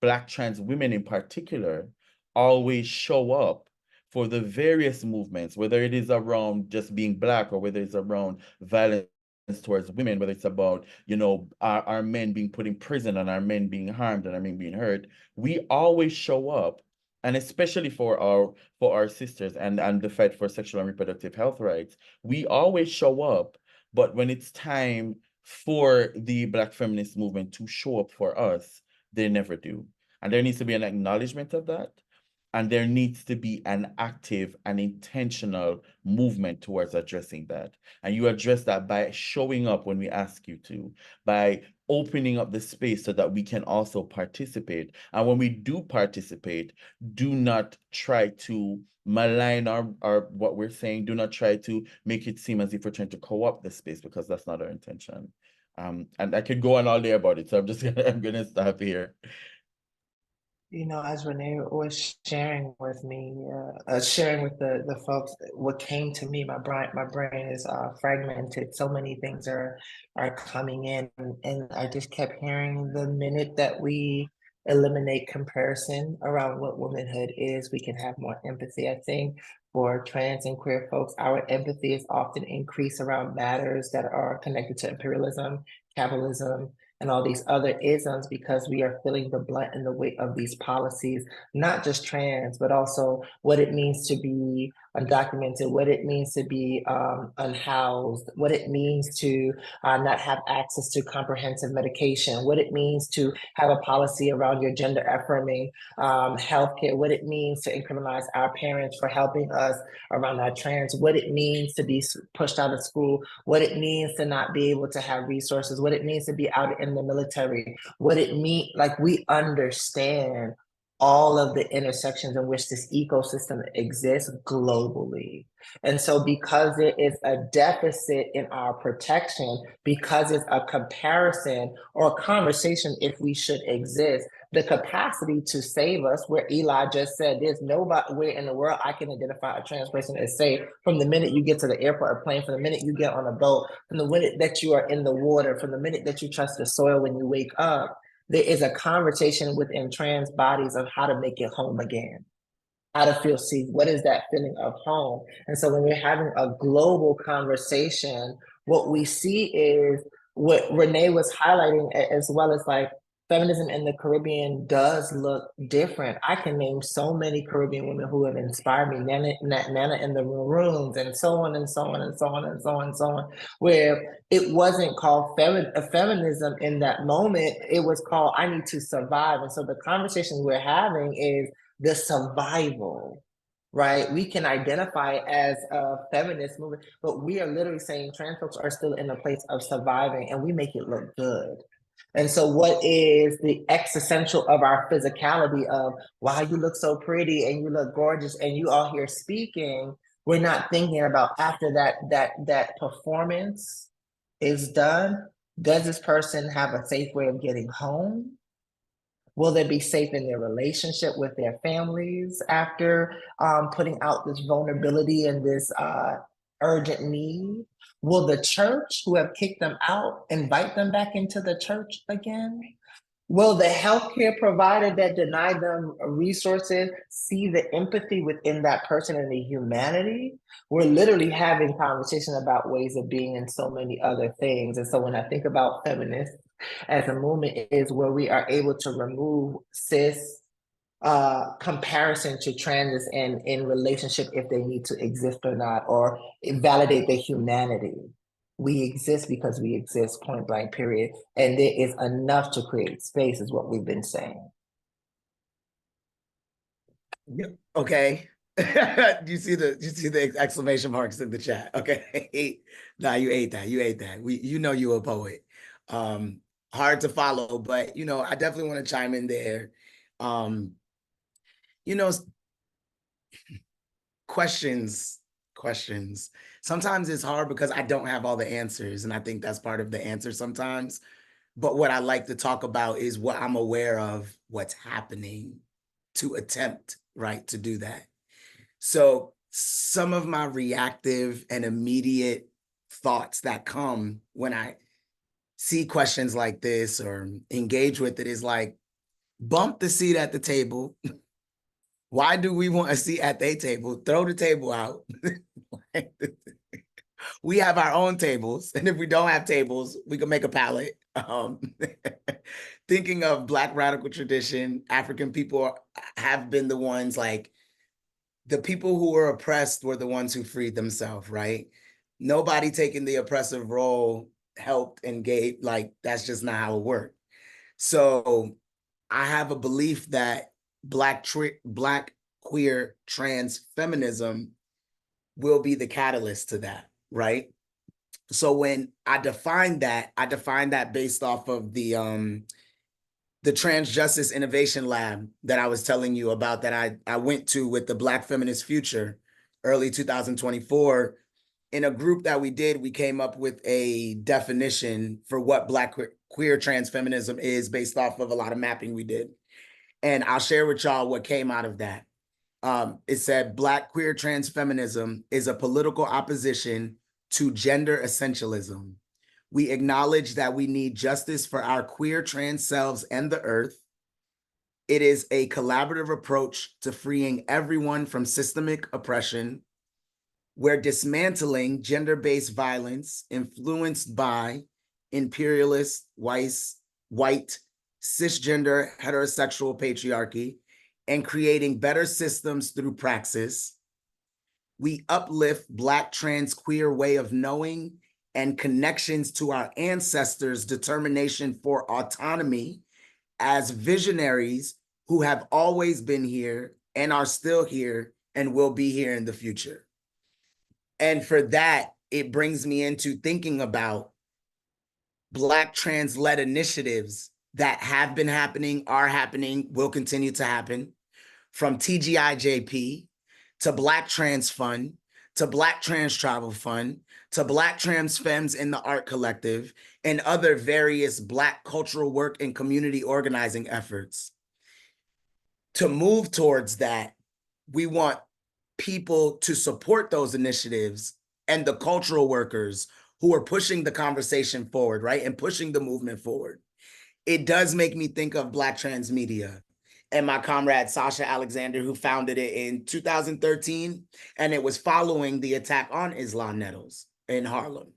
Black trans women in particular always show up for the various movements, whether it is around just being Black or whether it's around violence towards women, whether it's about, our men being put in prison and our men being harmed and our men being hurt, we always show up. And especially for our sisters and the fight for sexual and reproductive health rights, we always show up. But when it's time for the Black feminist movement to show up for us, they never do. And there needs to be an acknowledgement of that. And there needs to be an active and intentional movement towards addressing that. And you address that by showing up when we ask you to, by opening up the space so that we can also participate. And when we do participate, do not try to malign our what we're saying. Do not try to make it seem as if we're trying to co-opt the space, because that's not our intention. And I could go on all day about it, so I'm gonna stop here. As Renae was sharing with me, sharing with the folks, what came to me, my brain is fragmented. So many things are coming in, and I just kept hearing, the minute that we eliminate comparison around what womanhood is, we can have more empathy. I think for trans and queer folks, our empathy is often increased around matters that are connected to imperialism, capitalism, and all these other isms, because we are feeling the blunt and the weight of these policies, not just trans, but also what it means to be undocumented, what it means to be unhoused, what it means to not have access to comprehensive medication, what it means to have a policy around your gender affirming healthcare, what it means to criminalize our parents for helping us around our trans, what it means to be pushed out of school, what it means to not be able to have resources, what it means to be out in the military, what it means, like, we understand all of the intersections in which this ecosystem exists globally. And so because there is a deficit in our protection, because it's a comparison or a conversation if we should exist, the capacity to save us, where Eli just said, there's nobody where in the world I can identify a trans person as safe, from the minute you get to the airport or plane, from the minute you get on a boat, from the minute that you are in the water, from the minute that you trust the soil when you wake up. There is a conversation within trans bodies of how to make it home again, how to feel safe. What is that feeling of home? And so when we're having a global conversation, what we see is what Renae was highlighting, as well as like feminism in the Caribbean does look different. I can name so many Caribbean women who have inspired me, Nana in the Maroons, and so on and so on and so on and so on and so on, where it wasn't called feminism in that moment. It was called, I need to survive. And so the conversation we're having is the survival, right? We can identify as a feminist movement, but we are literally saying trans folks are still in a place of surviving, and we make it look good. And so what is the existential of our physicality of, wow, you look so pretty and you look gorgeous and you all here speaking? We're not thinking about, after that performance is done, does this person have a safe way of getting home? Will they be safe in their relationship with their families after putting out this vulnerability and this urgent need? Will the church, who have kicked them out, invite them back into the church again? Will the healthcare provider that denied them resources see the empathy within that person and the humanity? We're literally having conversation about ways of being and so many other things. And so when I think about feminists as a movement, is where we are able to remove cis comparison to trans and in relationship, if they need to exist or not, or validate their humanity. We exist because we exist, point blank, period. And there is enough to create space, is what we've been saying. Okay. You see the exclamation marks in the chat. Okay. Nah, you ate that. You ate that. You know you're a poet. Hard to follow, but I definitely want to chime in there. You know, questions. Sometimes it's hard because I don't have all the answers, and I think that's part of the answer sometimes. But what I like to talk about is what I'm aware of, what's happening to attempt, right, to do that. So some of my reactive and immediate thoughts that come when I see questions like this or engage with it is like, bump the seat at the table. Why do we want a seat at the table? Throw the table out. We have our own tables. And if we don't have tables, we can make a pallet. Thinking of Black radical tradition, African people have been the ones like, the people who were oppressed were the ones who freed themselves, right? Nobody taking the oppressive role helped and gave, like, that's just not how it worked. So I have a belief that Black queer trans feminism will be the catalyst to that, right? So when I define that based off of the Trans Justice Innovation Lab that I was telling you about, that I went to with the Black Feminist Future early 2024. In a group that we did, we came up with a definition for what Black queer trans feminism is based off of a lot of mapping we did. And I'll share with y'all what came out of that. It said Black queer trans feminism is a political opposition to gender essentialism. We acknowledge that we need justice for our queer trans selves and the earth. It is a collaborative approach to freeing everyone from systemic oppression. We're dismantling gender-based violence influenced by imperialist, white, cisgender, heterosexual patriarchy, and creating better systems through praxis. We uplift Black trans queer way of knowing and connections to our ancestors' determination for autonomy as visionaries who have always been here and are still here and will be here in the future. And for that, it brings me into thinking about Black trans-led initiatives that have been happening, are happening, will continue to happen, from TGIJP to Black Trans Fund, to Black Trans Travel Fund, to Black Trans Femmes in the Art Collective, and other various Black cultural work and community organizing efforts. To move towards that, we want people to support those initiatives and the cultural workers who are pushing the conversation forward, right? And pushing the movement forward. It does make me think of Black Trans Media and my comrade Sasha Alexander, who founded it in 2013. And it was following the attack on Islam Nettles in Harlem.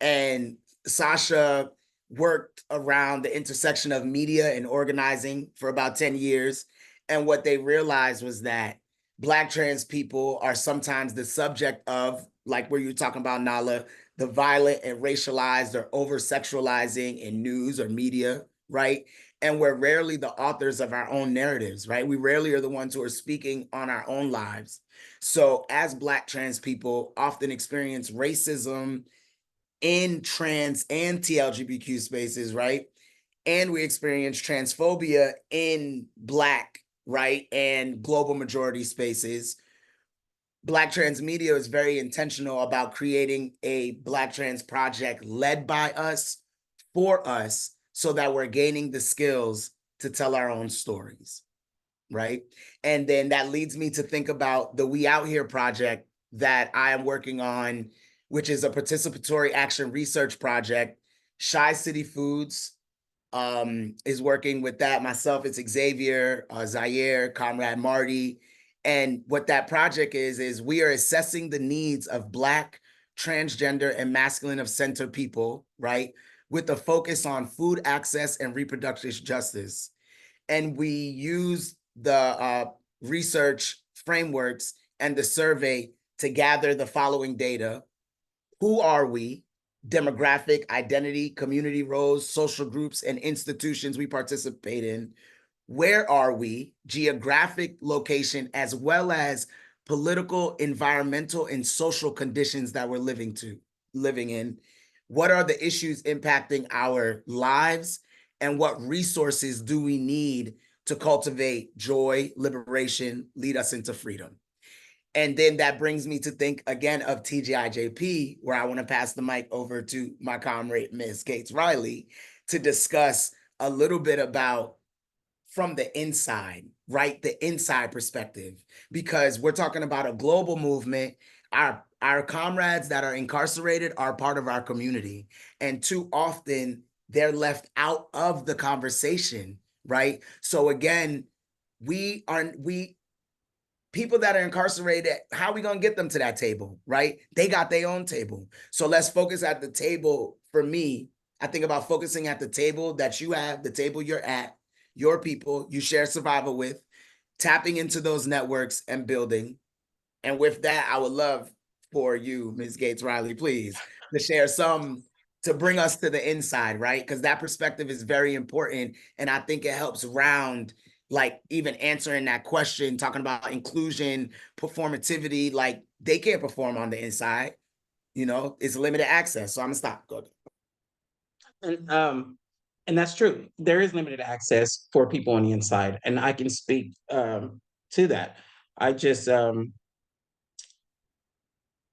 And Sasha worked around the intersection of media and organizing for about 10 years. And what they realized was that Black trans people are sometimes the subject of, like where you're talking about, Nala, the violent and racialized or over-sexualizing in news or media, right? And we're rarely the authors of our own narratives, right? We rarely are the ones who are speaking on our own lives. So as Black trans people often experience racism in trans and TLGBTQ spaces, right? And we experience transphobia in Black, right, and global majority spaces. Black Trans Media is very intentional about creating a Black trans project led by us, for us, so that we're gaining the skills to tell our own stories, right? And then that leads me to think about the We Out Here project that I am working on, which is a participatory action research project. Shy City Foods is working with that. Myself, it's Xavier, Zaire, Comrade Marty. And what that project is we are assessing the needs of Black, transgender, and masculine of center people, right? With a focus on food access and reproductive justice. And we use the research frameworks and the survey to gather the following data. Who are we? Demographic, identity, community roles, social groups, and institutions we participate in. where are we, geographic location, as well as political, environmental, and social conditions that we're living in. What are the issues impacting our lives, and what resources do we need to cultivate joy, liberation, lead us into freedom? And then that brings me to think again of TGIJP, where I want to pass the mic over to my comrade, Ms. Gates Riley, to discuss a little bit about from the inside, right? The inside perspective, because we're talking about a global movement. Our comrades that are incarcerated are part of our community. And too often they're left out of the conversation, right? So again, people that are incarcerated, how are we going to get them to that table, right? They got their own table. So let's focus at the table. For me, I think about focusing at the table that you have, the table you're at, your people you share survival with, tapping into those networks and building. And with that, I would love for you, Ms. Gates Riley, please, to share some, to bring us to the inside, right? Because that perspective is very important. And I think it helps round, like, even answering that question, talking about inclusion, performativity, like they can't perform on the inside, it's limited access. So I'm gonna stop. Go ahead. And that's true. There is limited access for people on the inside, and I can speak to that. I just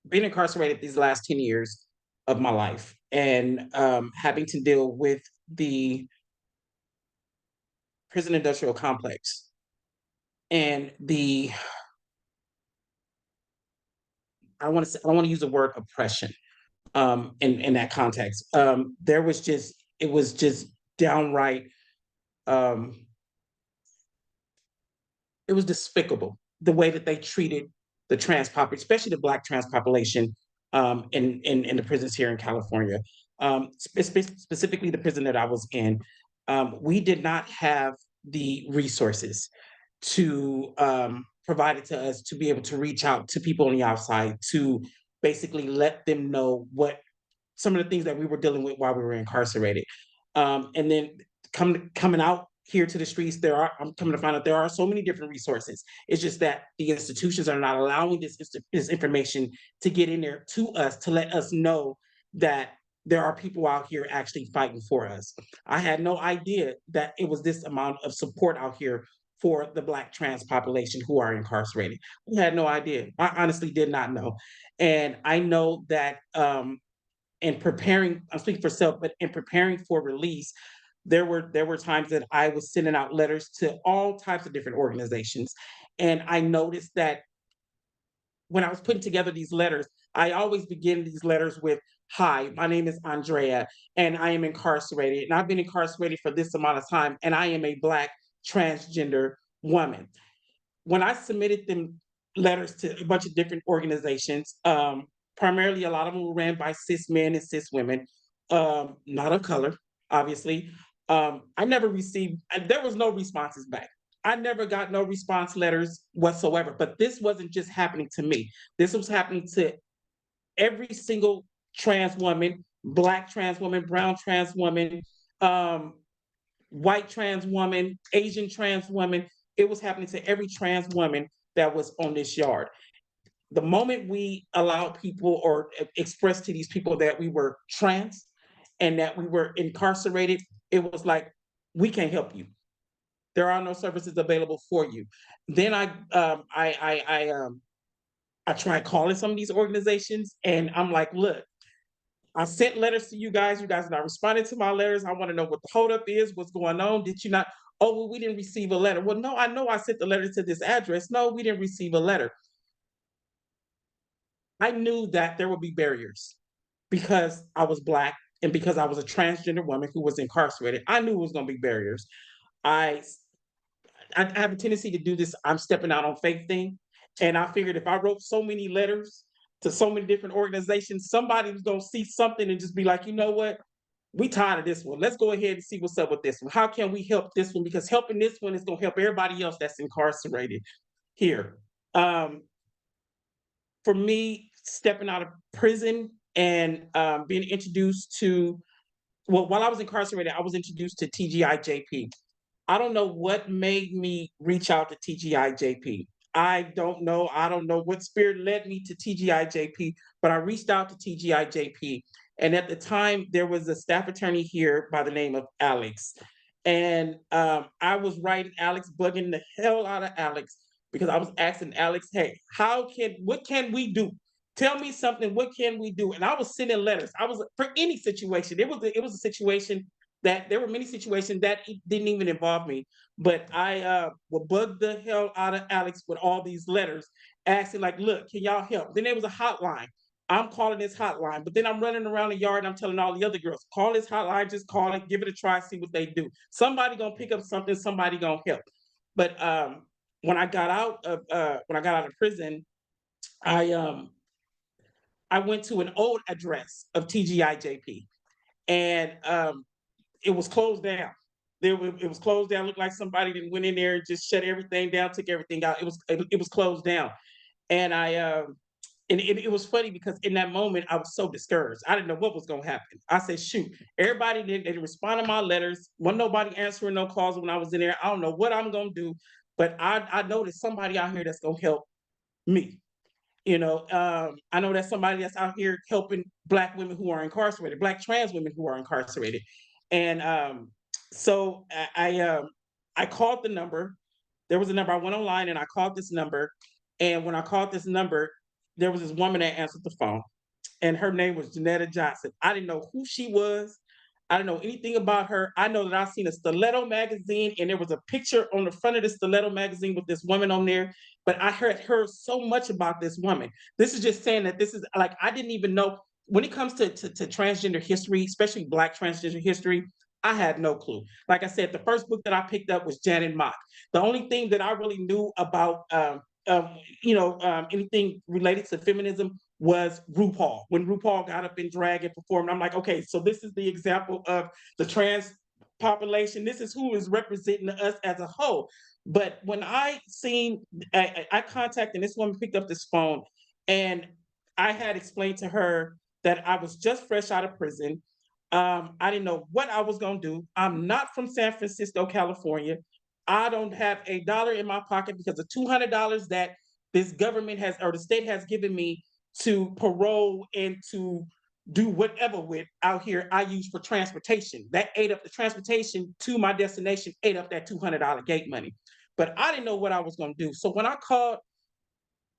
been incarcerated these last 10 years of my life, and having to deal with the prison industrial complex and I don't want to use the word oppression in that context. It was just downright, it was despicable the way that they treated the trans population, especially the Black trans population in the prisons here in California. Specifically the prison that I was in, we did not have the resources to provide it to us to be able to reach out to people on the outside, to basically let them know what some of the things that we were dealing with while we were incarcerated. And then coming out here to the streets, I'm coming to find out there are so many different resources. It's just that the institutions are not allowing this information to get in there to us, to let us know that there are people out here actually fighting for us. I had no idea that it was this amount of support out here for the Black trans population who are incarcerated. I had no idea. I honestly did not know. And I know that in preparing, I'm speaking for self, but in preparing for release, there were times that I was sending out letters to all types of different organizations. And I noticed that when I was putting together these letters, I always begin these letters with, "Hi, my name is Andrea, and I am incarcerated, and I've been incarcerated for this amount of time, and I am a Black transgender woman." When I submitted them letters to a bunch of different organizations, primarily a lot of them were ran by cis men and cis women, not of color, obviously. I never received, there was no responses back. I never got no response letters whatsoever. But this wasn't just happening to me. This was happening to every single trans woman, Black trans woman, brown trans woman, white trans woman, Asian trans woman. It was happening to every trans woman that was on this yard. The moment we allowed people or expressed to these people that we were trans and that we were incarcerated, it was like, we can't help you. There are no services available for you. Then I tried calling some of these organizations, and I'm like, look, I sent letters to you guys. You guys are not responding to my letters. I want to know what the holdup is. What's going on? Did you not? Oh, well, we didn't receive a letter. Well, no, I know I sent the letter to this address. No, we didn't receive a letter. I knew that there would be barriers because I was Black and because I was a transgender woman who was incarcerated. I knew it was going to be barriers. I have a tendency to do this I'm stepping out on faith thing. And I figured if I wrote so many letters to so many different organizations, somebody was going to see something and just be like, you know what? We tired of this one. Let's go ahead and see what's up with this one. How can we help this one? Because helping this one is going to help everybody else that's incarcerated here. For me, stepping out of prison and being introduced to, well, while I was incarcerated, I was introduced to TGIJP. I don't know what made me reach out to TGIJP. I don't know. I don't know what spirit led me to TGIJP, but I reached out to TGIJP. And at the time, there was a staff attorney here by the name of Alex. And I was writing Alex, bugging the hell out of Alex, because I was asking Alex, hey, what can we do? Tell me something, what can we do? And I was sending letters. I was, for any situation. It was a situation that there were many situations that didn't even involve me, but I would bug the hell out of Alex with all these letters asking like, look, can y'all help? Then there was a hotline. I'm calling this hotline, but then I'm running around the yard and I'm telling all the other girls, call this hotline, just call it, give it a try, see what they do. Somebody gonna pick up something, somebody gonna help. But when I got out of prison, I went to an old address of TGIJP, and it was closed down. It was closed down. Looked like somebody that went in there and just shut everything down, took everything out. It was closed down, and it was funny because in that moment I was so discouraged. I didn't know what was gonna happen. I said, shoot, everybody didn't respond to my letters. Wasn't nobody answering no calls when I was in there. I don't know what I'm gonna do, but I know there's somebody out here that's gonna help me. I know that's somebody that's out here helping Black women who are incarcerated, Black trans women who are incarcerated. And so I called the number. There was a number. I went online and I called this number. And when I called this number, there was this woman that answered the phone, and her name was Janetta Johnson. I didn't know who she was. I didn't know anything about her. I know that I seen a Stiletto magazine, and there was a picture on the front of the Stiletto magazine with this woman on there. But I heard so much about this woman. This is just saying that this is like, I didn't even know when it comes to transgender history, especially Black transgender history. I had no clue. Like I said, the first book that I picked up was Janet Mock. The only thing that I really knew about anything related to feminism was RuPaul. When RuPaul got up in drag and performed, I'm like, okay, so this is the example of the trans population. This is who is representing us as a whole. But when I contacted, this woman picked up this phone, and I had explained to her that I was just fresh out of prison. I didn't know what I was going to do. I'm not from San Francisco, California. I don't have $1 in my pocket because the $200 that this government has, or the state has given me to parole and to do whatever with out here, I use for transportation. That ate up the transportation to my destination, ate up that $200 gate money. But I didn't know what I was going to do. So when I called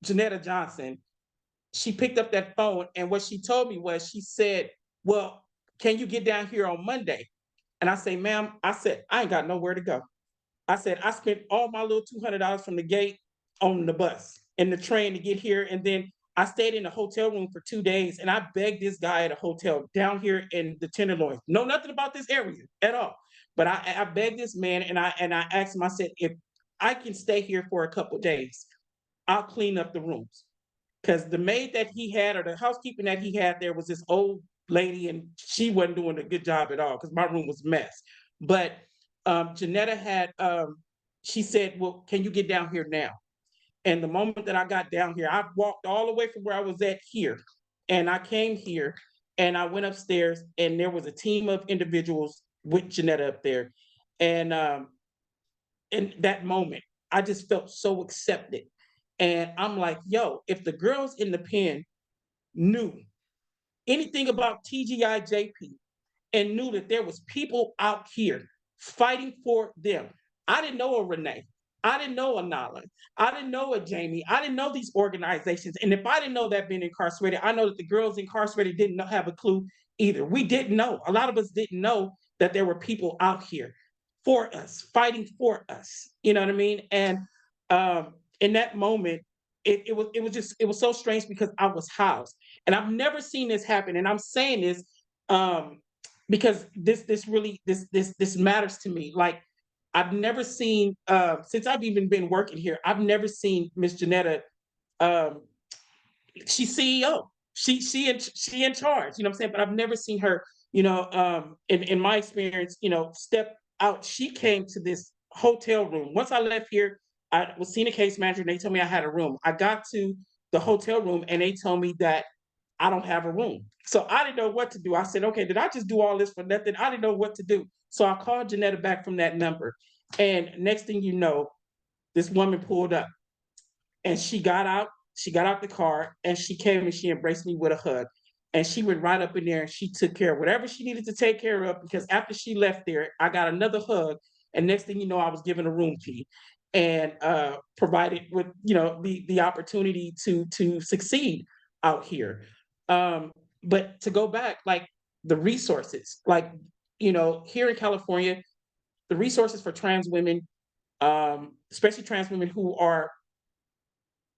Janetta Johnson, she picked up that phone, and what she told me was, she said, well, can you get down here on Monday? And I say, ma'am, I said, I ain't got nowhere to go. I said, I spent all my little $200 from the gate on the bus and the train to get here. And then I stayed in a hotel room for 2 days, and I begged this guy at a hotel down here in the Tenderloin. Know nothing about this area at all. But I begged this man, and I asked him, I said, if I can stay here for a couple of days, I'll clean up the rooms. Because the maid that he had, or the housekeeping that he had there, was this old lady, and she wasn't doing a good job at all because my room was a mess. But Janetta had, she said, well, can you get down here now? And the moment that I got down here, I walked all the way from where I was at here, and I came here, and I went upstairs, and there was a team of individuals with Janetta up there. And in that moment, I just felt so accepted. And I'm like, yo, if the girls in the pen knew anything about TGIJP and knew that there was people out here fighting for them. I didn't know a Renae. I didn't know a Nala. I didn't know a Jamie. I didn't know these organizations. And if I didn't know that being incarcerated, I know that the girls incarcerated didn't have a clue either. We didn't know. A lot of us didn't know that there were people out here for us, fighting for us. You know what I mean? And in that moment, it was so strange because I was housed. And I've never seen this happen. And I'm saying this because this matters to me. Like, I've never seen, since I've even been working here, I've never seen Miss Janetta, she's CEO. She in charge, you know what I'm saying? But I've never seen her, in my experience, step out. She came to this hotel room. Once I left here, I was seeing a case manager, and they told me I had a room. I got to the hotel room, and they told me that I don't have a room. So I didn't know what to do. I said, okay, did I just do all this for nothing? I didn't know what to do. So I called Janetta back from that number, And next thing you know, this woman pulled up and she got out the car and she came and she embraced me with a hug. And she went right up in there and she took care of whatever she needed to take care of, because after she left there, I got another hug. And next thing you know, I was given a room key and provided with, you know, the opportunity to succeed out here. But to go back, like the resources, like, you know, here in California, the resources for trans women, especially trans women who are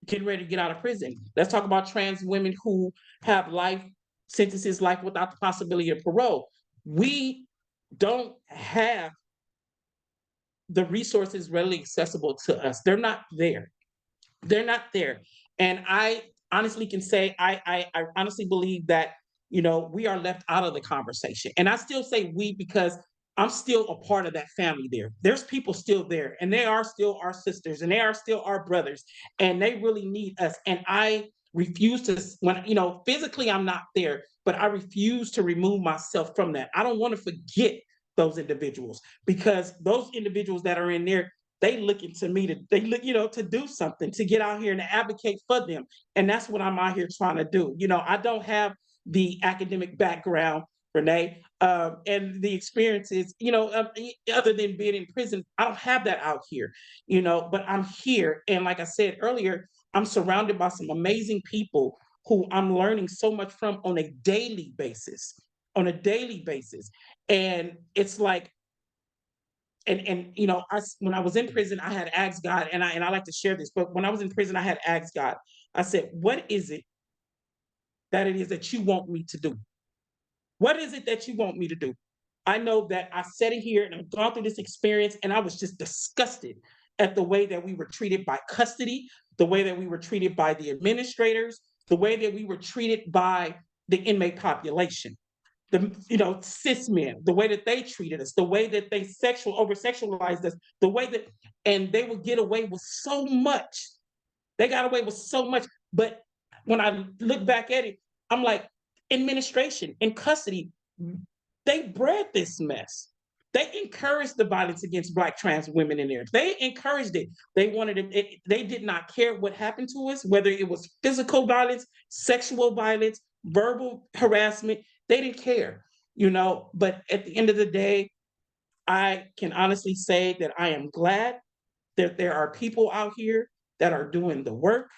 getting ready to get out of prison. Let's talk about trans women who have life sentences, life without the possibility of parole. We don't have the resources readily accessible to us. They're not there. They're not there. And I honestly can say, I honestly believe that, you know, we are left out of the conversation. And I still say we because I'm still a part of that family there. There's people still there, and they are still our sisters, and they are still our brothers, and they really need us. And I refuse to, when, you know, physically I'm not there, but I refuse to remove myself from that. I don't want to forget those individuals, because those individuals that are in there, they looking to me to do something, to get out here and advocate for them. And that's what I'm out here trying to do. You know, I don't have the academic background, Renae, and the experiences, you know, other than being in prison. I don't have that out here, you know, but I'm here. And like I said earlier, I'm surrounded by some amazing people who I'm learning so much from on a daily basis, And it's like, and you know, when I was in prison, I had asked God, and I like to share this, but when I was in prison, I had asked God, I said, what is it that you want me to do? What is it that you want me to do? I know that I sat here and I've gone through this experience, and I was just disgusted at the way that we were treated by custody, the way that we were treated by the administrators, the way that we were treated by the inmate population. The, you know, cis men, the way that they treated us, the way that they over sexualized us, the way that, and they would get away with so much. They got away with so much. But when I look back at it, I'm like, administration in custody, they bred this mess. They encouraged the violence against Black trans women in there. They encouraged it. They wanted it. They did not care what happened to us, whether it was physical violence, sexual violence, verbal harassment. They didn't care, you know. But at the end of the day, I can honestly say that I am glad that there are people out here that are doing the work.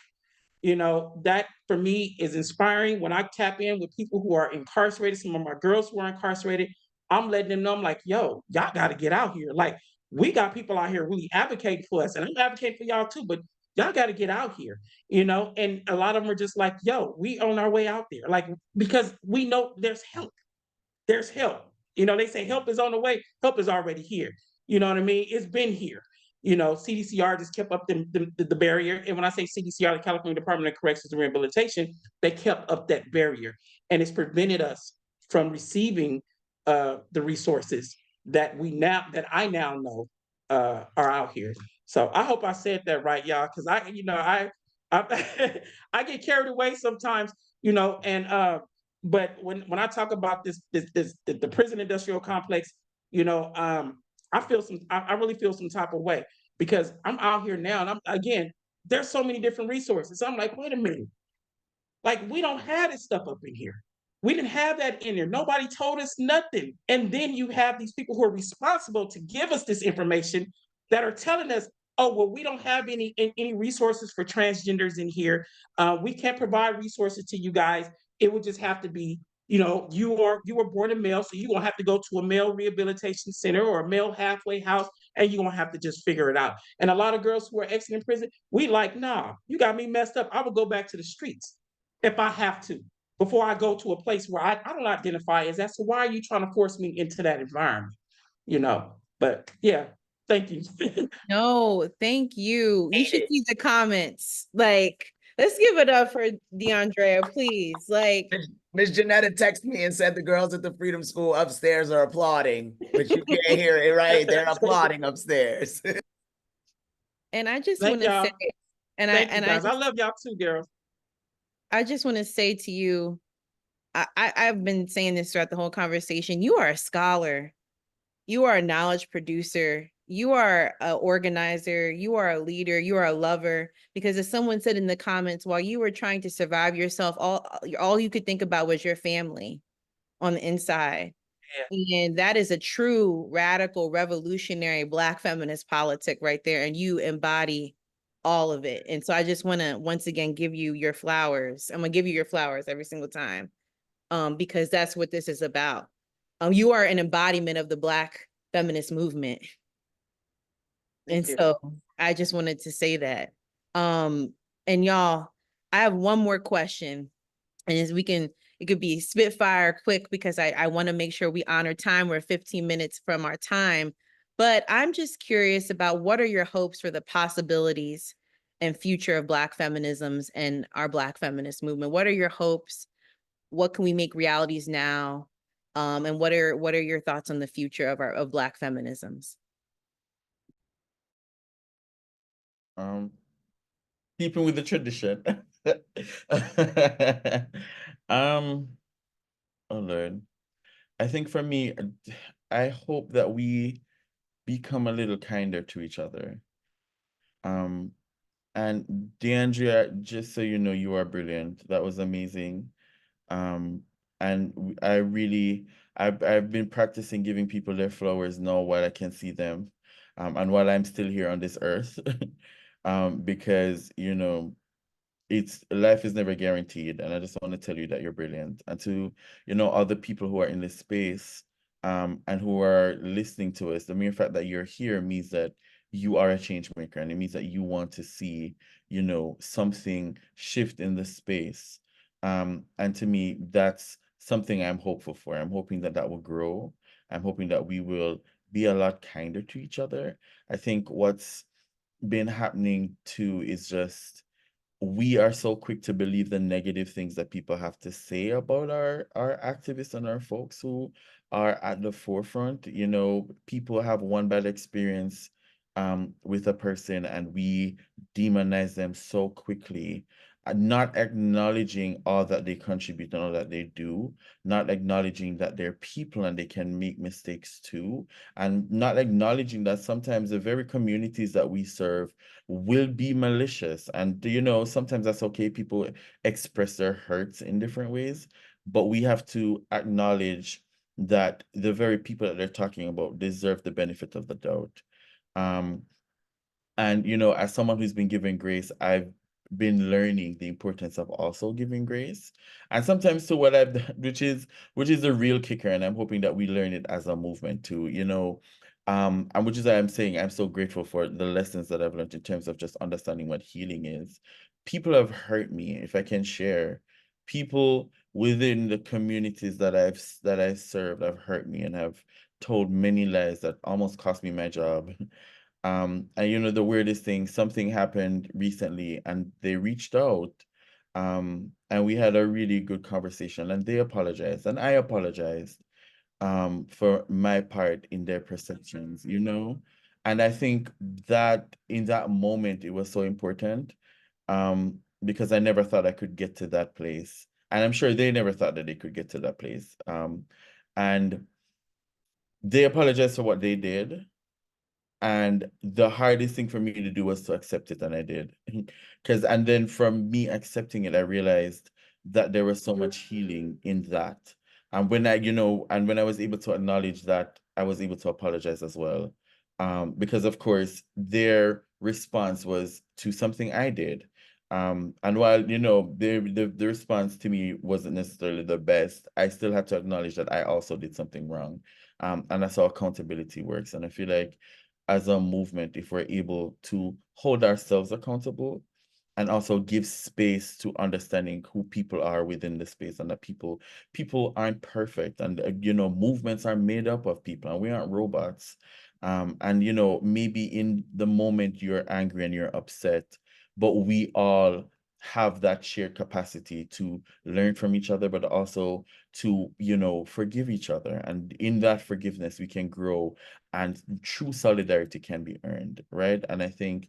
You know, that for me is inspiring. When I tap in with people who are incarcerated, some of my girls who are incarcerated, I'm letting them know, I'm like, yo, y'all got to get out here. Like, we got people out here really advocating for us, and I'm advocating for y'all too, but y'all got to get out here, you know? And a lot of them are just like, yo, we on our way out there. Like, because we know there's help. There's help. You know, they say help is on the way. Help is already here. You know what I mean? It's been here. You know, CDCR just kept up the barrier. And when I say CDCR, the California Department of Corrections and Rehabilitation, they kept up that barrier. And it's prevented us from receiving the resources that I now know are out here. So I hope I said that right, y'all, because I I get carried away sometimes, you know, and but when I talk about the prison industrial complex, you know, I really feel some type of way, because I'm out here now, and again, there's so many different resources. So I'm like, wait a minute, like, we don't have this stuff up in here. We didn't have that in there. Nobody told us nothing. And then you have these people who are responsible to give us this information that are telling us, oh, well, we don't have any resources for transgenders in here. We can't provide resources to you guys. It would just have to be, you know, you were born a male, so you're gonna have to go to a male rehabilitation center or a male halfway house, and you're gonna have to just figure it out. And a lot of girls who are exiting prison, we like, nah, you got me messed up. I would go back to the streets if I have to, before I go to a place where I don't identify as that. So why are you trying to force me into that environment? You know, but yeah, thank you. No, thank you. You should see the comments. Like, let's give it up for DeAndrea, please. Like, Miss Janetta texted me and said the girls at the Freedom School upstairs are applauding, but you can't hear it, right? They're applauding upstairs. And I just Thank want to y'all. say, and Thank I you guys. I love y'all too, girls. I just want to say to you, I've been saying this throughout the whole conversation. You are a scholar. You are a knowledge producer. you are an organizer, you are a leader, you are a lover, because as someone said in the comments, while you were trying to survive yourself, all you could think about was your family on the inside. And that is a true radical revolutionary Black feminist politic right there. And you embody all of it. And so I just want to once again give you your flowers. I'm gonna give you your flowers every single time. Because that's what this is about. You are an embodiment of the Black feminist movement. And so I just wanted to say that. And y'all, I have one more question. And as it could be spitfire quick because I want to make sure we honor time. We're 15 minutes from our time. But I'm just curious about what are your hopes for the possibilities and future of Black feminisms and our Black feminist movement? What are your hopes? What can we make realities now? And what are your thoughts on the future of Black feminisms? Keeping with the tradition. Oh Lord. I think for me, I hope that we become a little kinder to each other. And DeAndrea, just so you know, you are brilliant. That was amazing. And I've been practicing giving people their flowers now while I can see them, and while I'm still here on this earth, because life is never guaranteed, and I just want to tell you that you're brilliant. And to other people who are in this space, and who are listening to us, the mere fact that you're here means that you are a change maker, and it means that you want to see something shift in the space. And to me, that's something I'm hopeful for. I'm hoping that that will grow. I'm hoping that we will be a lot kinder to each other. I think what's been happening too is just we are so quick to believe the negative things that people have to say about our activists and our folks who are at the forefront. People have one bad experience with a person, and we demonize them so quickly, not acknowledging all that they contribute and all that they do, not acknowledging that they're people and they can make mistakes too, and not acknowledging that sometimes the very communities that we serve will be malicious. And sometimes that's okay. People express their hurts in different ways, but we have to acknowledge that the very people that they're talking about deserve the benefit of the doubt. And as someone who's been given grace, I've been learning the importance of also giving grace. And sometimes to what I've done, which is the real kicker, and I'm hoping that we learn it as a movement too, and which is why I'm saying I'm so grateful for the lessons that I've learned in terms of just understanding what healing is. People have hurt me, if I can share. People within the communities that I've served have hurt me and have told many lies that almost cost me my job. And the weirdest thing, something happened recently and they reached out, and we had a really good conversation, and they apologized and I apologized, for my part in their perceptions. And I think that in that moment, it was so important, because I never thought I could get to that place. And I'm sure they never thought that they could get to that place. And they apologized for what they did. And the hardest thing for me to do was to accept it, and I did. And then from me accepting it, I realized that there was so much healing in that. And when I was able to acknowledge that, I was able to apologize as well. Because of course, their response was to something I did. And while, the response to me wasn't necessarily the best, I still had to acknowledge that I also did something wrong. And that's how accountability works. And I feel like as a movement, if we're able to hold ourselves accountable and also give space to understanding who people are within the space, and that people aren't perfect, and movements are made up of people, and we aren't robots. And maybe in the moment you're angry and you're upset, but we all have that shared capacity to learn from each other, but also to forgive each other. And in that forgiveness we can grow, and true solidarity can be earned, right? And I think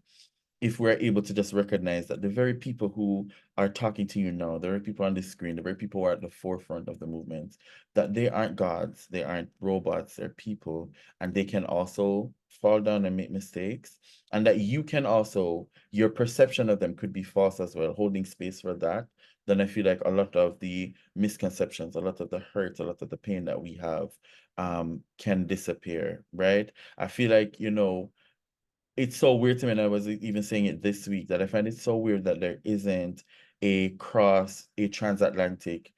if we're able to just recognize that the very people who are talking to you now, the very people on the screen, the very people who are at the forefront of the movement, that they aren't gods, they aren't robots, they're people, and they can also fall down and make mistakes, and that you can also, your perception of them could be false as well, holding space for that, then I feel like a lot of the misconceptions, a lot of the hurt, a lot of the pain that we have can disappear, right? I feel like, you know, it's so weird to me, and I was even saying it this week, that I find it so weird that there isn't a transatlantic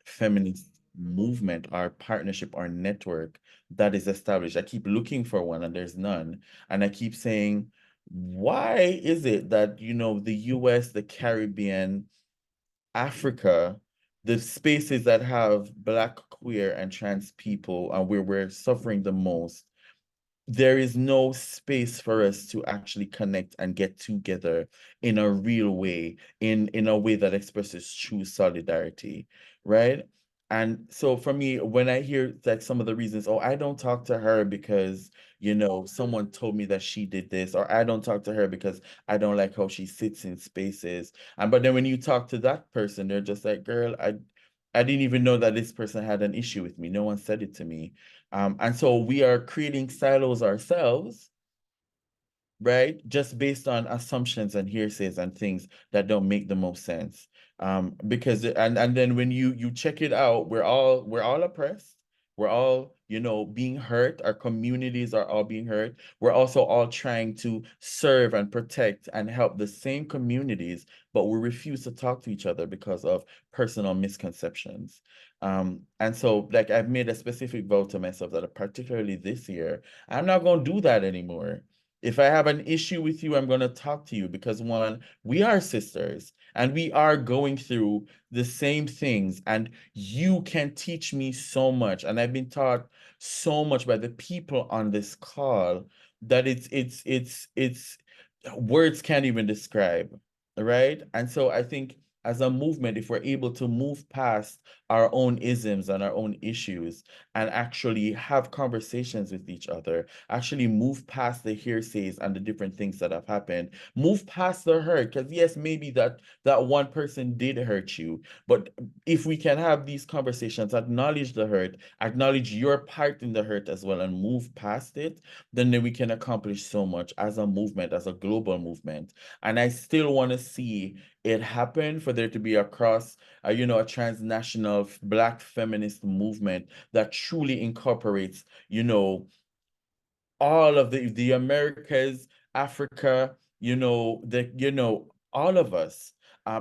feminist movement or partnership or network that is established. I keep looking for one and there's none. And I keep saying, why is it that, you know, the US, the Caribbean, Africa, the spaces that have Black, queer, and trans people, and where we're suffering the most, there is no space for us to actually connect and get together in a real way, in a way that expresses true solidarity, right? And so for me, when I hear like some of the reasons, oh, I don't talk to her because, you know, someone told me that she did this, or I don't talk to her because I don't like how she sits in spaces. And but then when you talk to that person, they're just like, girl, I didn't even know that this person had an issue with me. No one said it to me. And so we are creating silos ourselves, right? Just based on assumptions and hearsays and things that don't make the most sense. Because and then when you check it out, we're all oppressed. We're all, you know, being hurt. Our communities are all being hurt. We're also all trying to serve and protect and help the same communities, but we refuse to talk to each other because of personal misconceptions. And so like I've made a specific vow to myself that particularly this year, I'm not going to do that anymore. If I have an issue with you, I'm going to talk to you because one, we are sisters and we are going through the same things, and you can teach me so much. And I've been taught so much by the people on this call that it's words can't even describe, right? And so I think as a movement, if we're able to move past our own isms and our own issues and actually have conversations with each other, actually move past the hearsays and the different things that have happened, move past the hurt, because yes, maybe that one person did hurt you, but if we can have these conversations, acknowledge the hurt, acknowledge your part in the hurt as well, and move past it, then we can accomplish so much as a movement, as a global movement. And I still want to see it happen, for there to be across, you know, a transnational Black feminist movement that truly incorporates, you know, all of the Americas, Africa, you know, all of us,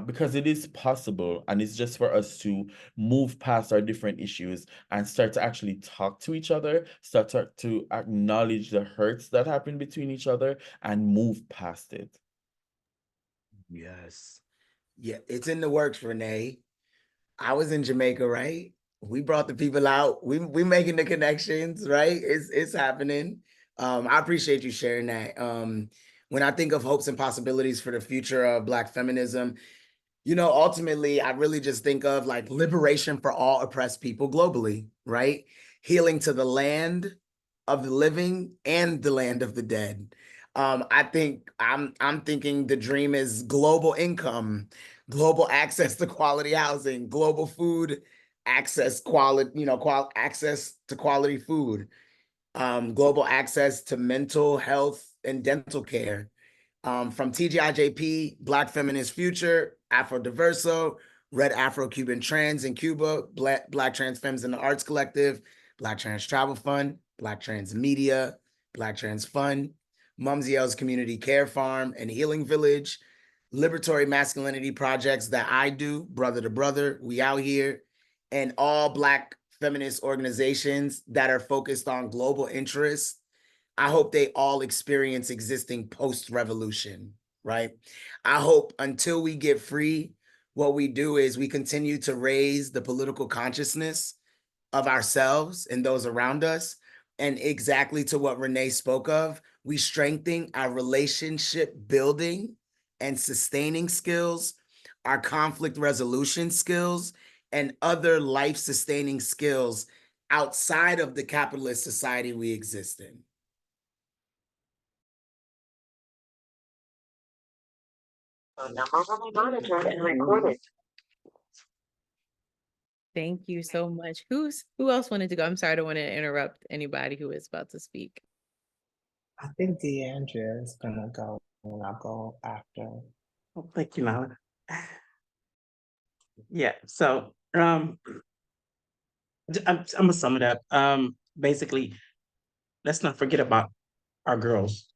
because it is possible, and it's just for us to move past our different issues and start to actually talk to each other, start to acknowledge the hurts that happen between each other and move past it. Yes. Yeah, it's in the works, Renae. I was in Jamaica, right? We brought the people out. We making the connections, right? It's happening. I appreciate you sharing that. When I think of hopes and possibilities for the future of Black feminism, you know, ultimately, I really just think of like liberation for all oppressed people globally, right? Healing to the land of the living and the land of the dead. I think I'm thinking the dream is global income, global access to quality housing, global food access, quality, you know, access to quality food, global access to mental health and dental care. From TGIJP, Black Feminist Future, Afro Diverso, Red Afro-Cuban Trans in Cuba, Black Trans Femmes in the Arts Collective, Black Trans Travel Fund, Black Trans Media, Black Trans Fund, Mumsy Community Care Farm and Healing Village, Liberatory Masculinity Projects that I do, Brother to Brother, We Out Here, and all Black feminist organizations that are focused on global interests. I hope they all experience existing post-revolution, right? I hope until we get free, what we do is we continue to raise the political consciousness of ourselves and those around us. And exactly to what Renae spoke of, we strengthen our relationship building and sustaining skills, our conflict resolution skills, and other life-sustaining skills outside of the capitalist society we exist in. Number will be monitored and recorded. Thank you so much. Who else wanted to go? I'm sorry, I don't want to interrupt anybody who is about to speak. I think DeAndrea is gonna go, and I'll go after. Well, thank you, Nala. Yeah, so I'm gonna sum it up. Basically, let's not forget about our girls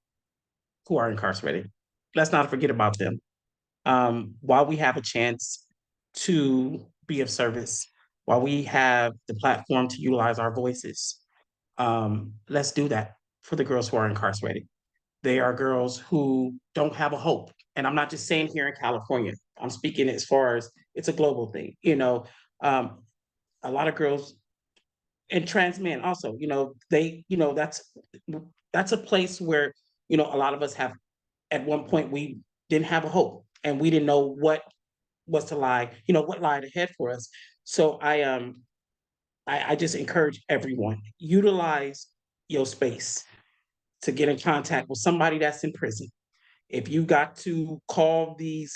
who are incarcerated. Let's not forget about them. While we have a chance to be of service, while we have the platform to utilize our voices, let's do that for the girls who are incarcerated. They are girls who don't have a hope. And I'm not just saying here in California, I'm speaking as far as it's a global thing. Um, a lot of girls and trans men also, that's a place where, a lot of us have at one point we didn't have a hope and we didn't know what was to lie, what lied ahead for us. So I just encourage everyone, utilize your space to get in contact with somebody that's in prison. If you got to call the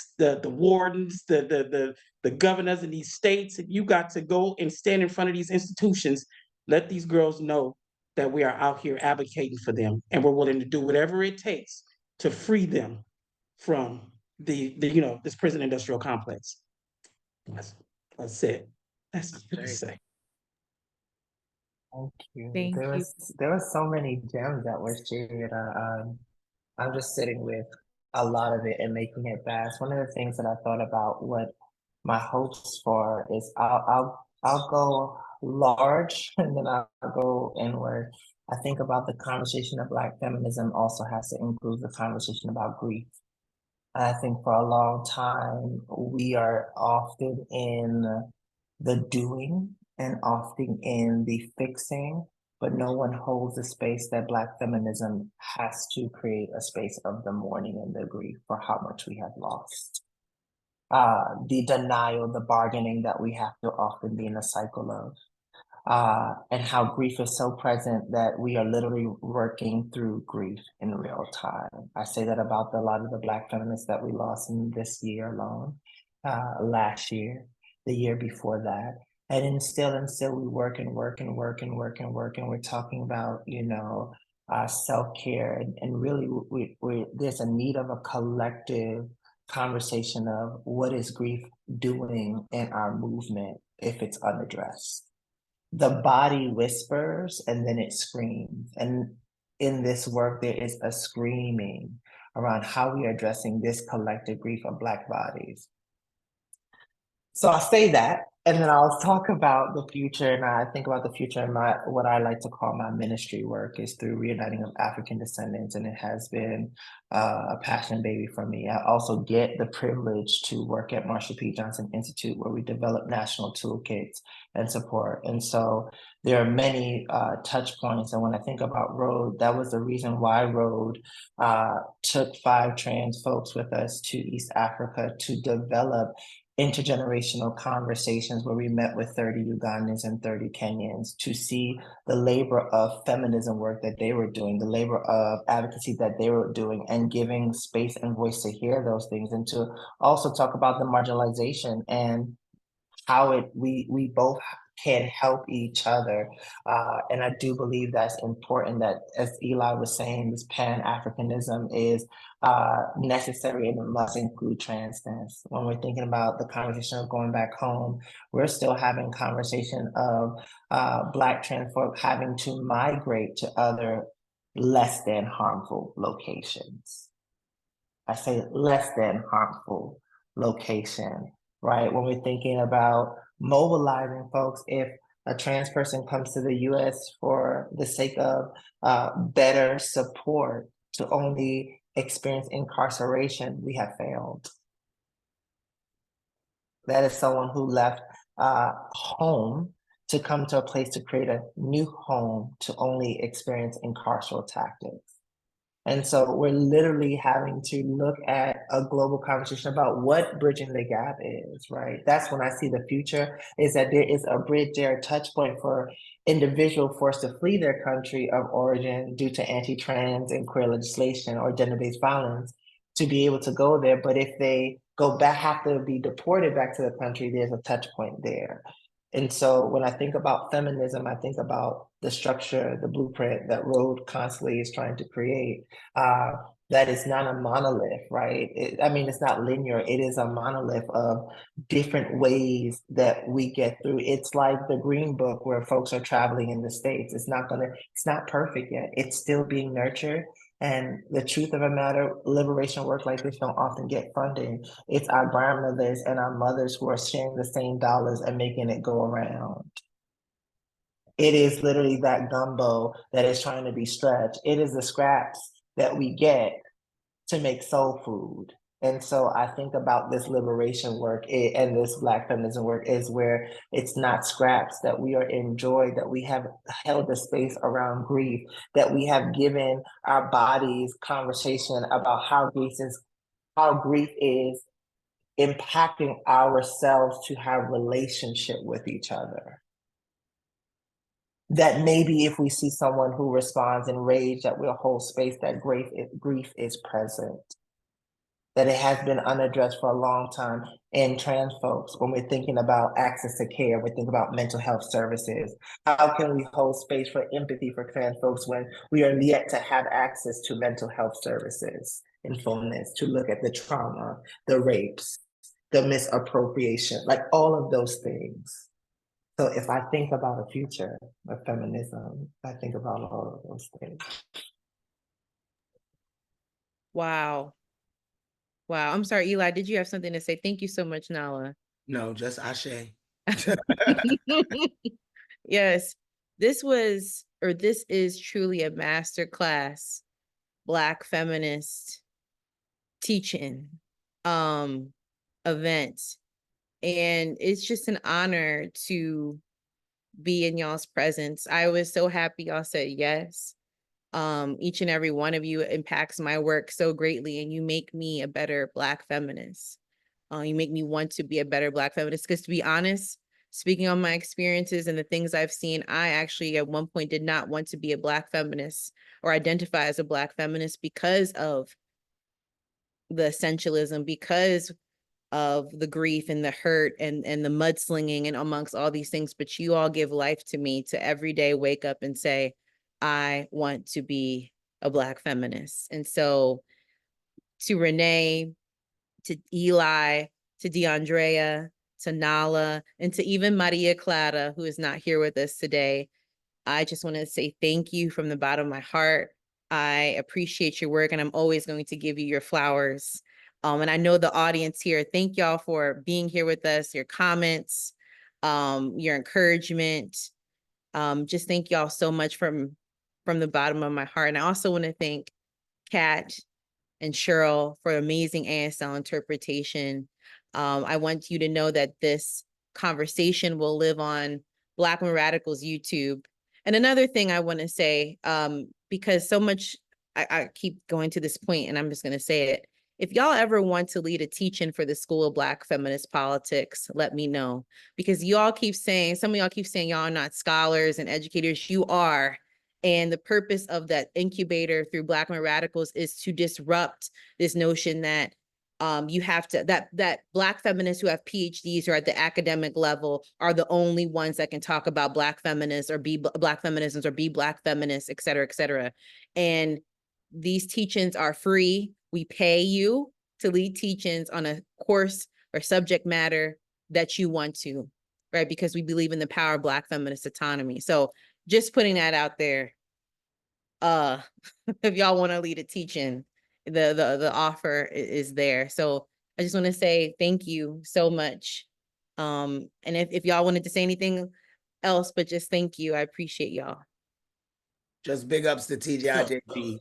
wardens, the governors in these states, if you got to go and stand in front of these institutions, let these girls know that we are out here advocating for them and we're willing to do whatever it takes to free them from this prison industrial complex. That's it. That's what I say. Thank you. Thank you. There was so many gems that were shared. I'm just sitting with a lot of it and making it fast. One of the things that I thought about what my hopes for is I'll go large and then I'll go inward. I think about the conversation of Black feminism also has to include the conversation about grief. I think for a long time we are often in the doing and often in the fixing, but no one holds the space that Black feminism has to create a space of the mourning and the grief for how much we have lost. The denial, the bargaining that we have to often be in a cycle of. And how grief is so present that we are literally working through grief in real time. I say that about a lot of the Black feminists that we lost in this year alone, last year, the year before that. And still we work and work and work and work and work. And we're talking about, self-care and really there's a need of a collective conversation of what is grief doing in our movement if it's unaddressed. The body whispers and then it screams. And in this work, there is a screaming around how we are addressing this collective grief of Black bodies. So I'll say that, and then I'll talk about the future. And I think about the future and what I like to call my ministry work is through reuniting of African descendants. And it has been a passion baby for me. I also get the privilege to work at Marsha P Johnson Institute, where we develop national toolkits and support. And so there are many touch points. And when I think about Road, that was the reason why Road took 5 trans folks with us to East Africa to develop intergenerational conversations where we met with 30 Ugandans and 30 Kenyans to see the labor of feminism work that they were doing, the labor of advocacy that they were doing, and giving space and voice to hear those things, and to also talk about the marginalization and how we both can help each other. And I do believe that's important, that, as Eli was saying, this Pan-Africanism is necessary and it must include transness. When we're thinking about the conversation of going back home, we're still having conversation of Black trans folk having to migrate to other less than harmful locations. I say less than harmful location, right? When we're thinking about mobilizing folks, if a trans person comes to the US for the sake of better support to only experience incarceration, we have failed. That is someone who left home to come to a place to create a new home to only experience incarceral tactics. And so we're literally having to look at a global conversation about what bridging the gap is, right? That's when I see the future, is that there is a bridge there, a touch point for individual forced to flee their country of origin due to anti-trans and queer legislation or gender-based violence to be able to go there. But if they go back, have to be deported back to the country, there's a touch point there. And so when I think about feminism, I think about the structure, the blueprint that Rode constantly is trying to create. That is not a monolith, right? I mean, it's not linear. It is a monolith of different ways that we get through. It's like the Green Book where folks are traveling in the States. It's not perfect yet. It's still being nurtured. And the truth of the matter, liberation work like this don't often get funding. It's our grandmothers and our mothers who are sharing the same dollars and making it go around. It is literally that gumbo that is trying to be stretched. It is the scraps that we get to make soul food. And so I think about this liberation work and this Black feminism work is where it's not scraps, that we are enjoyed, that we have held a space around grief, that we have given our bodies conversation about how grief is impacting ourselves to have relationship with each other. That maybe if we see someone who responds in rage, that we'll hold space, that grief is present. That it has been unaddressed for a long time in trans folks. When we're thinking about access to care, we think about mental health services. How can we hold space for empathy for trans folks when we are yet to have access to mental health services in fullness, to look at the trauma, the rapes, the misappropriation, like all of those things. So if I think about a future of feminism, I think about all of those things. Wow. Wow. I'm sorry, Eli, did you have something to say? Thank you so much, Nala. No, just Ashe. Yes, this is truly a masterclass Black feminist teaching event. And it's just an honor to be in y'all's presence. I was so happy y'all said yes. Each and every one of you impacts my work so greatly, and you make me a better Black feminist. You make me want to be a better Black feminist, because to be honest, speaking on my experiences and the things I've seen, I actually at one point did not want to be a Black feminist or identify as a Black feminist because of the essentialism, because of the grief and the hurt and the mudslinging and amongst all these things. But you all give life to me to every day wake up and say, I want to be a Black feminist. And so to Renae, to Eli, to DeAndrea, to Nala, and to even Maria Clara, who is not here with us today, I just want to say thank you from the bottom of my heart. I appreciate your work, and I'm always going to give you your flowers. And I know the audience here, thank y'all for being here with us, your comments, your encouragement. Just thank y'all so much from the bottom of my heart. And I also want to thank Kat and Cheryl for amazing ASL interpretation. I want you to know that this conversation will live on Black Women Radicals YouTube. And another thing I want to say, because so much, I keep going to this point and I'm just going to say it. If y'all ever want to lead a teach-in for the School of Black Feminist Politics, let me know. Because y'all keep saying, some of y'all keep saying y'all are not scholars and educators. You are. And the purpose of that incubator through Black Women Radicals is to disrupt this notion that you have to, that Black feminists who have PhDs or at the academic level are the only ones that can talk about Black feminists or be Black feminisms or be Black feminists, et cetera, et cetera. And these teach-ins are free. We pay you to lead teach-ins on a course or subject matter that you want to, right? Because we believe in the power of Black feminist autonomy. So just putting that out there. If y'all want to lead a teach-in, the offer is there. So I just want to say thank you so much. And if y'all wanted to say anything else, but just thank you. I appreciate y'all. Just big ups to TGIJP.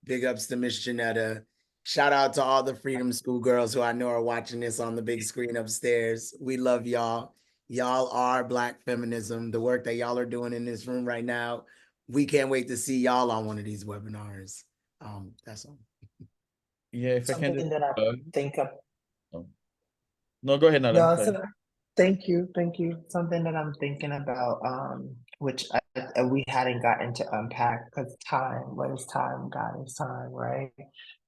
Big ups to Miss Janetta. Shout out to all the Freedom School girls who I know are watching this on the big screen upstairs. We love y'all. Y'all are Black feminism. The work that y'all are doing in this room right now, we can't wait to see y'all on one of these webinars. That's all. Yeah, if Something I can that I think of. No, go ahead, Nala. No, thank you. Something that I'm thinking about, which we hadn't gotten to unpack because time, what is time? God is time, right?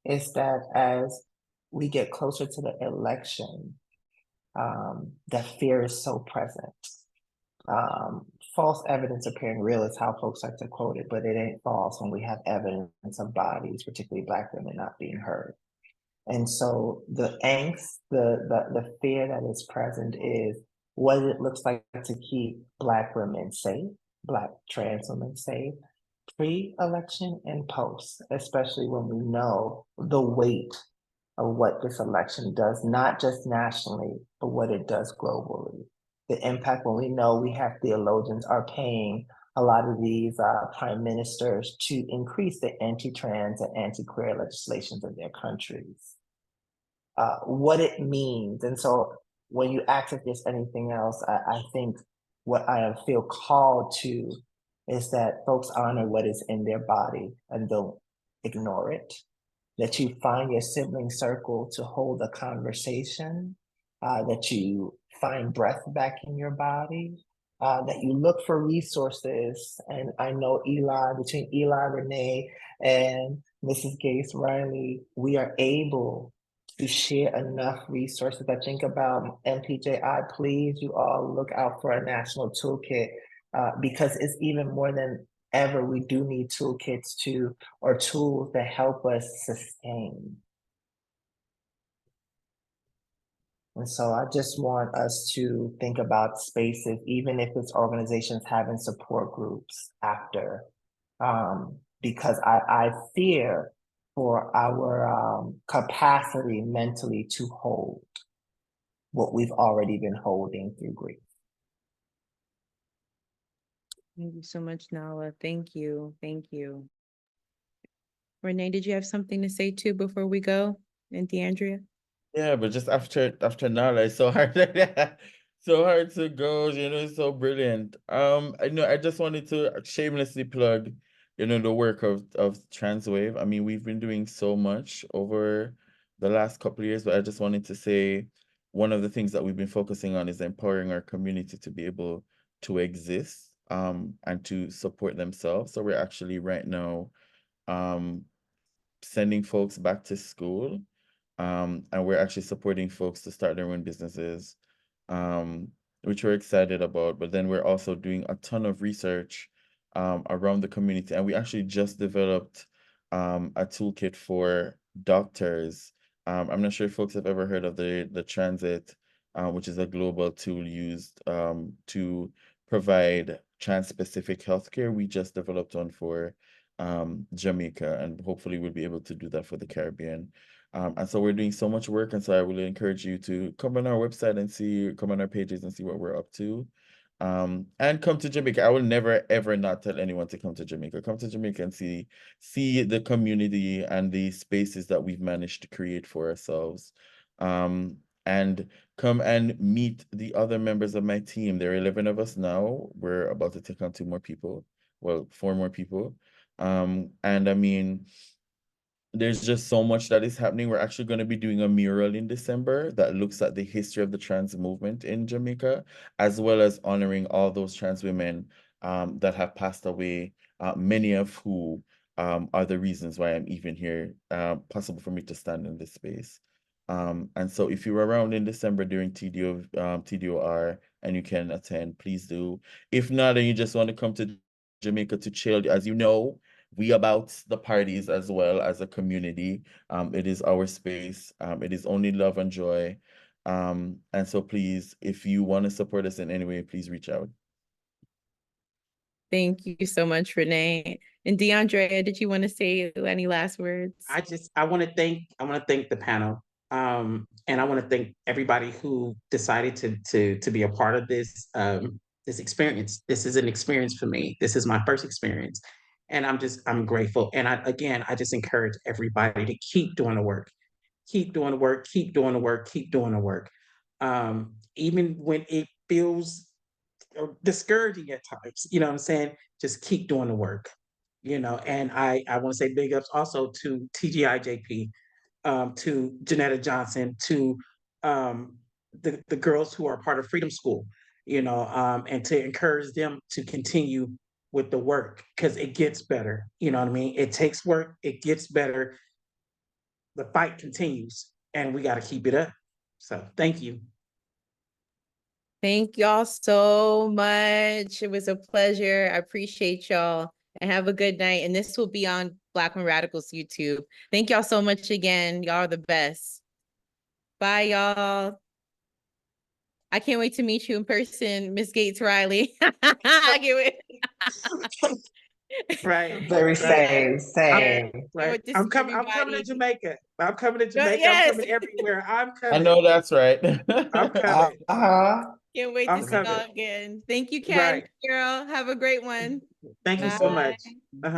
Is that as we get closer to the election, that fear is so present. false evidence appearing real is how folks like to quote it, but it ain't false when we have evidence of bodies, particularly Black women, not being heard. And so the angst, the fear that is present is what it looks like to keep Black women safe, Black trans women safe, pre-election and post, especially when we know the weight of what this election does, not just nationally, but what it does globally. The impact when we know we have theologians are paying a lot of these prime ministers to increase the anti-trans and anti-queer legislations in their countries. What it means. And so when you ask if there's anything else, I think what I feel called to is that folks honor what is in their body and don't ignore it. That you find your sibling circle to hold a conversation, that you find breath back in your body, that you look for resources. And I know between Eli, Renae, and Mrs. Gates Riley, we are able to share enough resources. I think about MPJI, please, you all look out for a national toolkit because it's even more than ever, we do need toolkits or tools that help us sustain. And so I just want us to think about spaces, even if it's organizations having support groups after, because I fear for our capacity mentally to hold what we've already been holding through grief. Thank you so much, Nala. Thank you. Thank you. Renae, did you have something to say too before we go? And DeAndrea? Yeah, but just after Nala, it's so hard so hard to go, it's so brilliant. I know I just wanted to shamelessly plug, the work of Transwave. I mean, we've been doing so much over the last couple of years, but I just wanted to say one of the things that we've been focusing on is empowering our community to be able to exist and to support themselves. So we're actually right now sending folks back to school. And we're actually supporting folks to start their own businesses, which we're excited about. But then we're also doing a ton of research around the community. And we actually just developed a toolkit for doctors. I'm not sure if folks have ever heard of the Transit, which is a global tool used to provide trans-specific healthcare. We just developed one for Jamaica, and hopefully we'll be able to do that for the Caribbean. And so we're doing so much work, and so I really encourage you to come on our website and come on our pages and see what we're up to. And come to Jamaica. I will never, ever not tell anyone to come to Jamaica. Come to Jamaica and see the community and the spaces that we've managed to create for ourselves. And come and meet the other members of my team. There are 11 of us now. We're about to take on 2 more people. Well, 4 more people. And I mean, there's just so much that is happening. We're actually going to be doing a mural in December that looks at the history of the trans movement in Jamaica, as well as honoring all those trans women that have passed away, many of who are the reasons why I'm even here, possible for me to stand in this space. And so if you're around in December during TDOR and you can attend, please do. If not, and you just want to come to Jamaica to chill, as you know, we about the parties as well as a community. It is our space. It is only love and joy. And so please, if you want to support us in any way, please reach out. Thank you so much, Renae. And DeAndrea, did you want to say any last words? I want to thank the panel. And I want to thank everybody who decided to be a part of this this experience. This is an experience for me. This is my first experience. And I'm grateful. And I just encourage everybody to keep doing the work. Keep doing the work, keep doing the work, keep doing the work. Even when it feels discouraging at times, you know what I'm saying? Just keep doing the work, and I want to say big ups also to TGIJP, to Janetta Johnson, to the girls who are part of Freedom School, and to encourage them to continue with the work because it gets better. You know what I mean? It takes work, it gets better. The fight continues and we got to keep it up. So thank you. Thank y'all so much. It was a pleasure. I appreciate y'all and have a good night. And this will be on Black Women Radicals YouTube. Thank y'all so much again. Y'all are the best. Bye, y'all. I can't wait to meet you in person, Miss Gates Riley. I can't wait. Right. Very right. same. Right. With this I'm coming to everybody. Jamaica. I'm coming to Jamaica. Yes. I'm coming everywhere. I'm I coming. know that's right. I'm coming. Can't wait I'm to see coming. y'all again. Thank you, Kat Right. and Carol. Have a great one. Thank you so Bye. much.